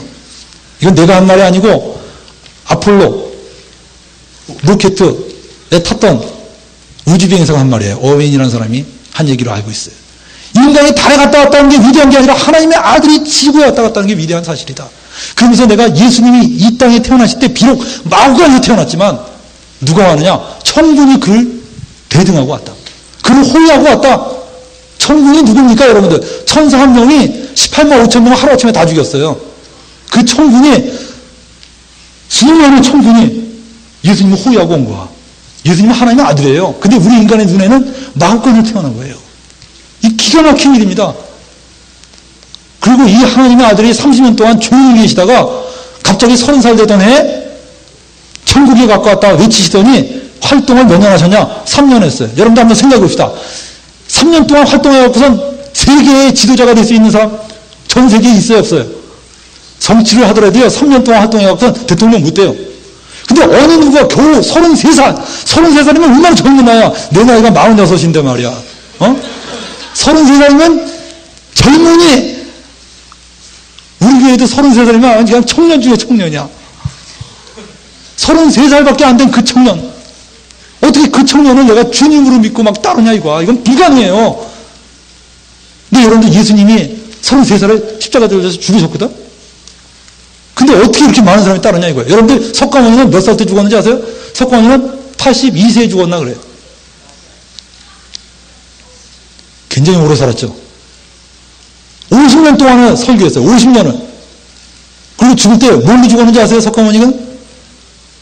이건 내가 한 말이 아니고 아폴로 로켓에 탔던 우주비행사가 한 말이에요. 어웨인이라는 사람이 한 얘기로 알고 있어요. 인간이 달에 갔다 왔다는 게 위대한 게 아니라 하나님의 아들이 지구에 왔다 갔다 하는 게 위대한 사실이다. 그러면서 내가 예수님이 이 땅에 태어나실 때 비록 마구간에서 태어났지만 누가 왔느냐? 천군이 그를 대등하고 왔다. 그를 호위하고 왔다. 천군이 누굽니까, 여러분들? 천사 한 명이 18만 5천 명을 하루아침에 다 죽였어요. 그 천군이, 수많은 천군이 예수님을 호위하고 온 거야. 예수님은 하나님의 아들이에요. 근데 우리 인간의 눈에는 마구간으로 태어난 거예요. 이 기가 막힌 일입니다. 그리고 이 하나님의 아들이 30년 동안 조용히 계시다가 갑자기 30살 되던 해에 천국에 갖고 왔다 외치시더니 활동을 몇 년 하셨냐? 3년 했어요. 여러분들 한번 생각해 봅시다. 3년 동안 활동해갖고선 세계의 지도자가 될 수 있는 사람 전 세계에 있어요, 없어요? 정치를 하더라도요, 3년 동안 활동해갖고선 대통령 못 돼요. 근데 어느 누구가 겨우 33살, 33살이면 얼마나 젊은 나이야. 내 나이가 46인데 말이야. 33살이면 젊은이. 우리 교회도 33살이면 그냥 청년 중에 청년이야. 33살밖에 안 된 그 청년. 어떻게 그 청년을 내가 주님으로 믿고 막 따르냐, 이거야. 이건 불가능해요. 근데 여러분들, 예수님이 33살에 십자가 들려서 죽으셨거든? 근데 어떻게 이렇게 많은 사람이 따르냐, 이거예요. 여러분들, 석가모니는 몇 살 때 죽었는지 아세요? 석가모니는 82세에 죽었나 그래요. 굉장히 오래 살았죠. 50년 동안은 설교했어요. 50년을. 그리고 죽을 때 뭘로 죽었는지 아세요? 석가모니가?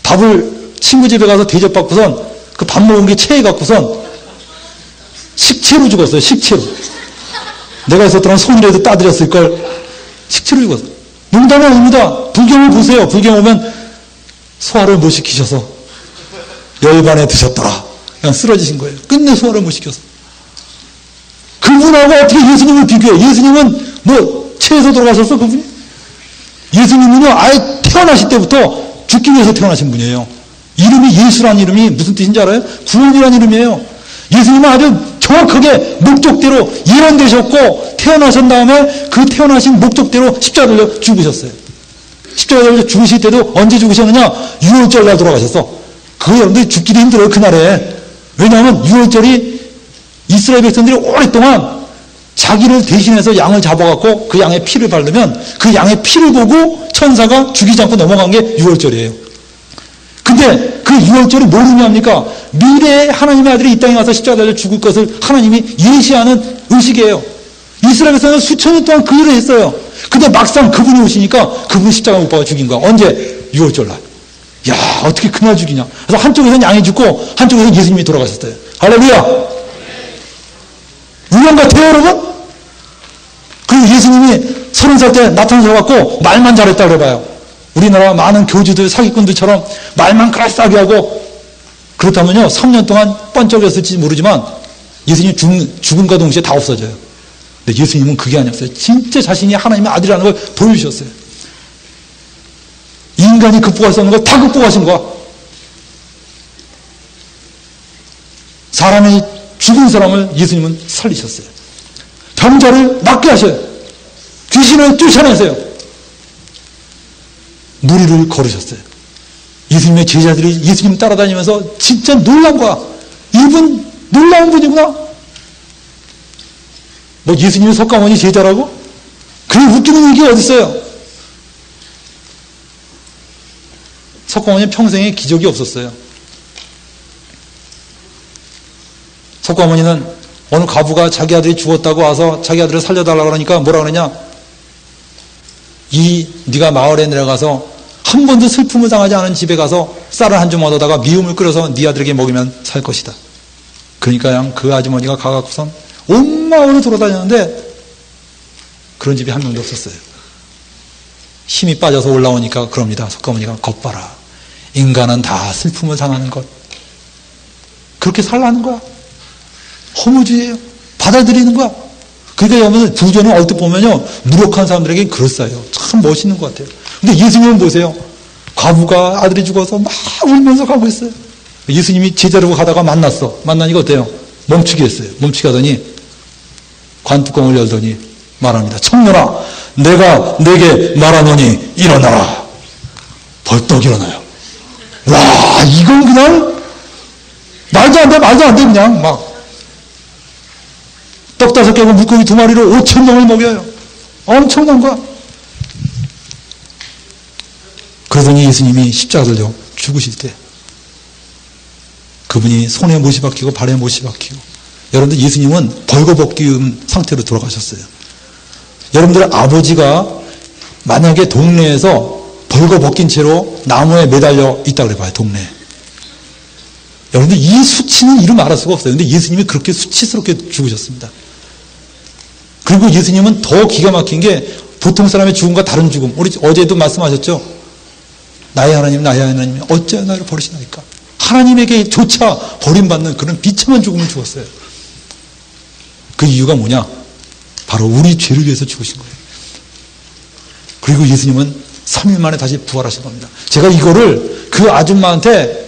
밥을 친구 집에 가서 대접받고선 그 밥 먹은 게 체해갖고선 식체로 죽었어요. 식체로. 내가 있었더란 손이라도 따드렸을걸. 식체로 죽었어요. 농담이 아닙니다. 불경을 보세요. 불경 오면 소화를 못 시키셔서 열반에 드셨더라. 그냥 쓰러지신 거예요. 끝내 소화를 못 시켜서. 그분하고 어떻게 예수님을 비교해? 예수님은 뭐 체해서 돌아가셨어, 그분이? 예수님은요, 아예 태어나실 때부터 죽기 위해서 태어나신 분이에요. 이름이 예수라는 이름이 무슨 뜻인지 알아요? 구원이라는 이름이에요. 예수님은 아주 정확하게 목적대로 예언되셨고 태어나신 다음에 그 태어나신 목적대로 십자가 달려 죽으셨어요. 십자가 달려 죽으실 때도 언제 죽으셨느냐? 6월절 날 돌아가셨어. 그거 여러분들이 죽기도 힘들어요, 그날에. 왜냐하면 6월절이 이스라엘 백성들이 오랫동안 자기를 대신해서 양을 잡아갖고 그 양의 피를 바르면 그 양의 피를 보고 천사가 죽이지 않고 넘어간 게 6월절이에요. 근데 그 6월절이 뭘 의미합니까? 미래에 하나님의 아들이 이 땅에 와서 십자가 달려 죽을 것을 하나님이 예시하는 의식이에요. 이스라엘 백성은 수천 년 동안 그 일을 했어요. 근데 막상 그분이 오시니까 그분이 십자가 못 박아 죽인 거야. 언제? 6월절 날. 야, 어떻게 그날 죽이냐. 그래서 한쪽에서는 양이 죽고 한쪽에서는 예수님이 돌아가셨어요. 할렐루야. 우연 같아요, 여러분? 그리고 예수님이 30살 때 나타나셔갖고 말만 잘했다 그래봐요. 우리나라 많은 교주들, 사기꾼들처럼 말만 그럴싸하게 하고 그렇다면요, 3년 동안 번쩍였을지 모르지만 예수님이 죽음과 동시에 다 없어져요. 근데 예수님은 그게 아니었어요. 진짜 자신이 하나님의 아들이라는 걸 보여주셨어요. 인간이 극복할 수 없는 걸 다 극복하신 거야. 사람이 죽은 사람을 예수님은 살리셨어요. 병자를 낫게 하셔요. 귀신을 쫓아내세요. 무리를 걸으셨어요. 예수님의 제자들이 예수님 따라다니면서 진짜 놀란 거야. 이분 놀라운 분이구나. 뭐 예수님이 석가모니 제자라고? 그게 웃기는 얘기가 어디 있어요? 석가모니는 평생에 기적이 없었어요. 석가모니는 어느 과부가 자기 아들이 죽었다고 와서 자기 아들을 살려달라고 하니까 뭐라 그러냐? 네가 마을에 내려가서 한 번도 슬픔을 당하지 않은 집에 가서 쌀을 한 줌 얻어다가 미음을 끓여서 네 아들에게 먹이면 살 것이다. 그러니까 그 아주머니가 가갖고선 온 마을을 돌아다녔는데 그런 집이 한 명도 없었어요. 힘이 빠져서 올라오니까 그럽니다. 석가모니가 겉봐라. 인간은 다 슬픔을 당하는 것. 그렇게 살라는 거야. 허무주의예요. 받아들이는 거야. 그러니까 여러분 부조는 얼핏 보면요 무력한 사람들에게 그럴싸해요. 참 멋있는 것 같아요. 근데 예수님은 보세요. 과부가 아들이 죽어서 막 울면서 가고 있어요. 예수님이 제자로 가다가 만났어. 만나니까 어때요? 멈추게 했어요. 멈추게 하더니 관뚜껑을 열더니 말합니다. 청년아, 내가 네게 말하노니 일어나라. 벌떡 일어나요. 와, 이건 그냥 말도 안 돼, 그냥 막. 떡 5개고 물고기 2마리로 5,000명을 먹여요. 엄청난 거야. 그러더니 예수님이 십자가 들려 죽으실 때 그분이 손에 못이 박히고 발에 못이 박히고, 여러분들 예수님은 벌거벗긴 상태로 돌아가셨어요. 여러분들의 아버지가 만약에 동네에서 벌거벗긴 채로 나무에 매달려 있다 그래 봐요. 동네에. 여러분들 이 수치는 이루 말할 수가 없어요. 근데 예수님이 그렇게 수치스럽게 죽으셨습니다. 그리고 예수님은 더 기가 막힌 게 보통 사람의 죽음과 다른 죽음. 우리 어제도 말씀하셨죠. 나의 하나님 어찌 나를 버리시나이까. 하나님에게조차 버림받는 그런 비참한 죽음을 죽었어요. 그 이유가 뭐냐? 바로 우리 죄를 위해서 죽으신 거예요. 그리고 예수님은 3일 만에 다시 부활하신 겁니다. 제가 이거를 그 아줌마한테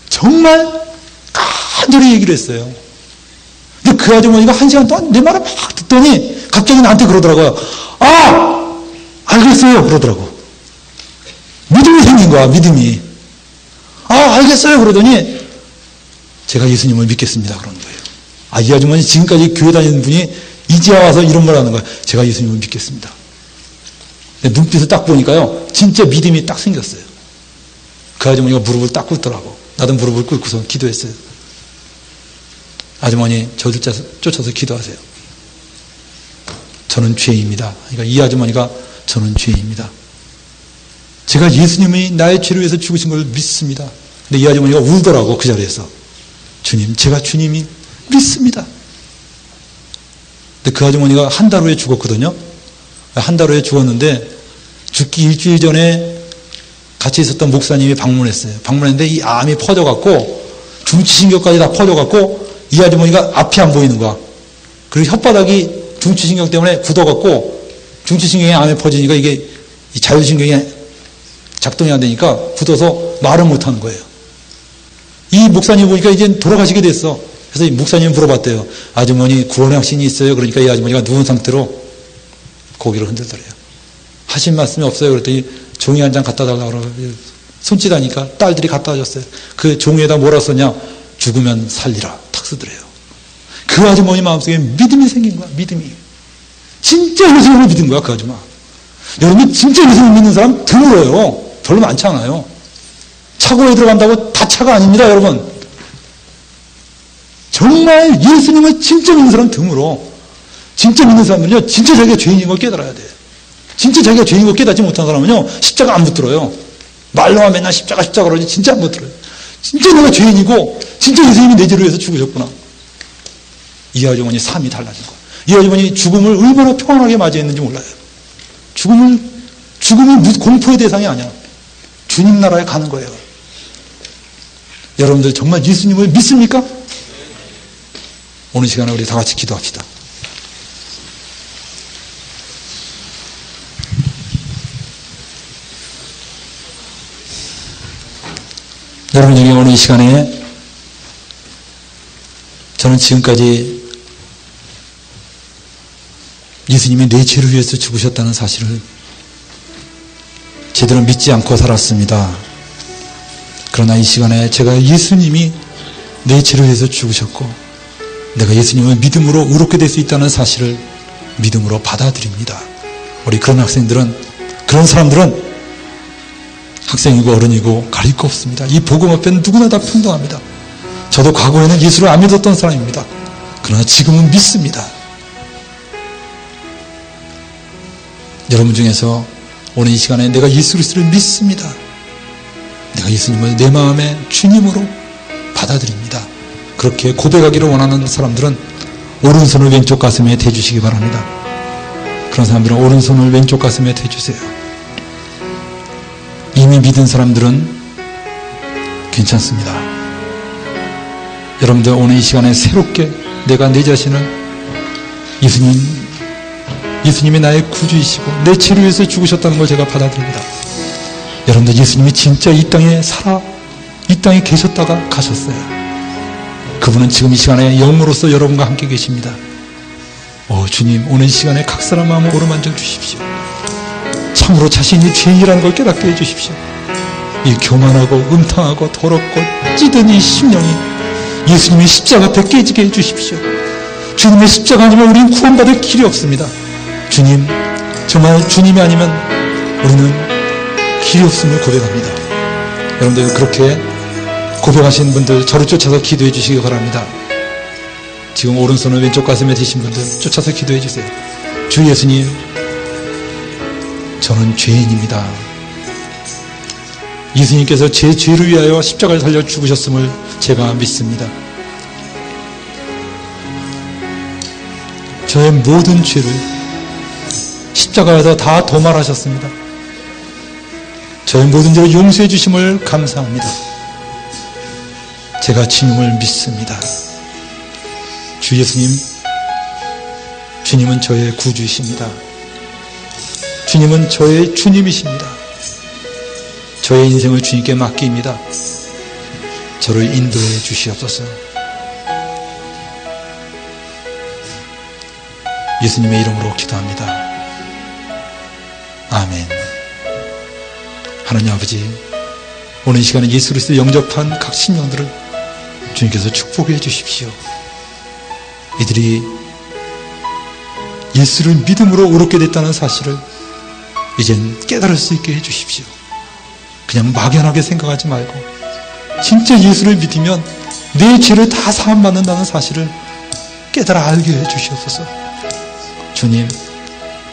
정말 간절히 얘기를 했어요. 근데 그 아주머니가 1시간 동안 내 말을 막 듣더니 갑자기 나한테 그러더라고요. 아! 알겠어요. 그러더라고. 믿음이 생긴 거야, 믿음이. 아, 알겠어요. 그러더니 제가 예수님을 믿겠습니다. 그러는 거예요. 아, 이 아주머니 지금까지 교회 다니는 분이 이제야 와서 이런 말 하는 거예요. 제가 예수님을 믿겠습니다. 눈빛을 딱 보니까요, 진짜 믿음이 딱 생겼어요. 그 아주머니가 무릎을 딱 꿇더라고. 나도 무릎을 꿇고서 기도했어요. 아주머니, 저들 쫓아서 기도하세요. 저는 죄인입니다. 그러니까 이 아주머니가 저는 죄인입니다. 제가 예수님이 나의 죄를 위해서 죽으신 걸 믿습니다. 근데 이 아주머니가 울더라고, 그 자리에서. 주님, 제가 주님이 믿습니다. 근데 그 아주머니가 한 달 후에 죽었거든요. 한 달 후에 죽었는데 죽기 일주일 전에 같이 있었던 목사님이 방문했어요. 방문했는데 이 암이 퍼져갖고 중추신경까지 다 퍼져갖고 이 아주머니가 앞이 안 보이는 거야. 그리고 혓바닥이 중추신경 때문에 굳어갖고 중추신경이 암에 퍼지니까 이게 이 자율신경이 작동이 안 되니까 굳어서 말을 못하는 거예요. 이 목사님 보니까 이제 돌아가시게 됐어. 그래서 이 목사님 물어봤대요. 아주머니 구원의 확신이 있어요? 그러니까 이 아주머니가 누운 상태로 고개를 흔들더래요. 하신 말씀이 없어요? 그랬더니 종이 한 장 갖다 달라고 손짓하니까 딸들이 갖다 줬어요. 그 종이에다 뭐라 썼냐? 죽으면 살리라. 탁 쓰더래요. 그 아주머니 마음속에 믿음이 생긴 거야. 믿음이. 진짜 예수님을 믿은 거야. 그 아주마. 여러분 진짜 예수님을 믿는 사람 드물어요. 별로 많지 않아요. 차고에 들어간다고 다 차가 아닙니다. 여러분. 정말 예수님을 진짜 믿는 사람 드물어. 진짜 믿는 사람은요, 진짜 자기가 죄인인 걸 깨달아야 돼. 진짜 자기가 죄인인 걸 깨닫지 못한 사람은요, 십자가 안 붙들어요. 말로만 맨날 십자가 그러지 진짜 안 붙들어요. 진짜 내가 죄인이고 진짜 예수님이 내 죄를 위해서 죽으셨구나. 이 아주머니 삶이 달라진 거야. 이 아주머니 죽음을 얼마나 평안하게 맞이했는지 몰라요. 죽음이 공포의 대상이 아니야. 주님 나라에 가는 거예요. 여러분들 정말 예수님을 믿습니까? 오늘 시간에 우리 다 같이 기도합시다. 여러분에게 오늘 이 시간에 저는 지금까지 예수님이 내 죄를 위해서 죽으셨다는 사실을 제대로 믿지 않고 살았습니다. 그러나 이 시간에 제가 예수님이 내 죄를 위해서 죽으셨고 내가 예수님을 믿음으로 의롭게 될 수 있다는 사실을 믿음으로 받아들입니다. 우리 그런 학생들은, 그런 사람들은 학생이고 어른이고 가릴 거 없습니다. 이 복음 앞에는 누구나 다 평등합니다. 저도 과거에는 예수를 안 믿었던 사람입니다. 그러나 지금은 믿습니다. 여러분 중에서 오늘 이 시간에 내가 예수 그리스도를 믿습니다. 내가 예수님을 내 마음의 주님으로 받아들입니다. 그렇게 고백하기를 원하는 사람들은 오른손을 왼쪽 가슴에 대주시기 바랍니다. 그런 사람들은 오른손을 왼쪽 가슴에 대주세요. 이미 믿은 사람들은 괜찮습니다. 여러분들 오늘 이 시간에 새롭게 내가 내 자신을 예수님이 나의 구주이시고 내 죄를 위해서 죽으셨다는 걸 제가 받아들입니다. 여러분들 예수님이 진짜 이 땅에 이 땅에 계셨다가 가셨어요. 그분은 지금 이 시간에 영으로서 여러분과 함께 계십니다. 주님, 오늘 이 시간에 각 사람 마음을 오르만져 주십시오. 참으로 자신이 죄인이라는 걸 깨닫게 해주십시오. 이 교만하고 음탕하고 더럽고 찌든 이 심령이 예수님의 십자가 앞에 깨지게 해주십시오. 주님의 십자가 아니면 우리는 구원받을 길이 없습니다. 주님, 정말 주님이 아니면 우리는 길이 없음을 고백합니다. 여러분들 그렇게 고백하신 분들 저를 쫓아서 기도해 주시기 바랍니다. 지금 오른손을 왼쪽 가슴에 대신 분들 쫓아서 기도해 주세요. 주 예수님, 저는 죄인입니다. 예수님께서 제 죄를 위하여 십자가를 달려 죽으셨음을 제가 믿습니다. 저의 모든 죄를 십자가에서 다 도말하셨습니다. 저의 모든 죄를 용서해 주심을 감사합니다. 제가 주님을 믿습니다. 주 예수님, 주님은 저의 구주이십니다. 주님은 저의 주님이십니다. 저의 인생을 주님께 맡깁니다. 저를 인도해 주시옵소서. 예수님의 이름으로 기도합니다. 아멘. 하나님 아버지, 오늘 이 시간에 예수 그리스도 영접한 각 신령들을 주님께서 축복해 주십시오. 이들이 예수를 믿음으로 옳게 됐다는 사실을 이젠 깨달을 수 있게 해 주십시오. 그냥 막연하게 생각하지 말고 진짜 예수를 믿으면 내 죄를 다 사함받는다는 사실을 깨달아 알게 해 주시옵소서. 주님,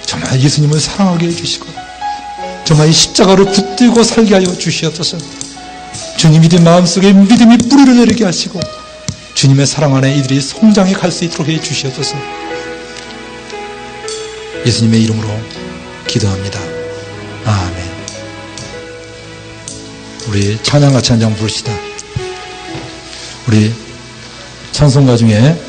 정말 예수님을 사랑하게 해 주시고 정말 이 십자가를 붙들고 살게 하여 주시옵소서. 주님, 이들 마음속에 믿음이 뿌리를 내리게 하시고 주님의 사랑 안에 이들이 성장해 갈 수 있도록 해 주시옵소서. 예수님의 이름으로 기도합니다. 아멘. 우리 찬양 같이 한 장 부르시다. 우리 찬송가 중에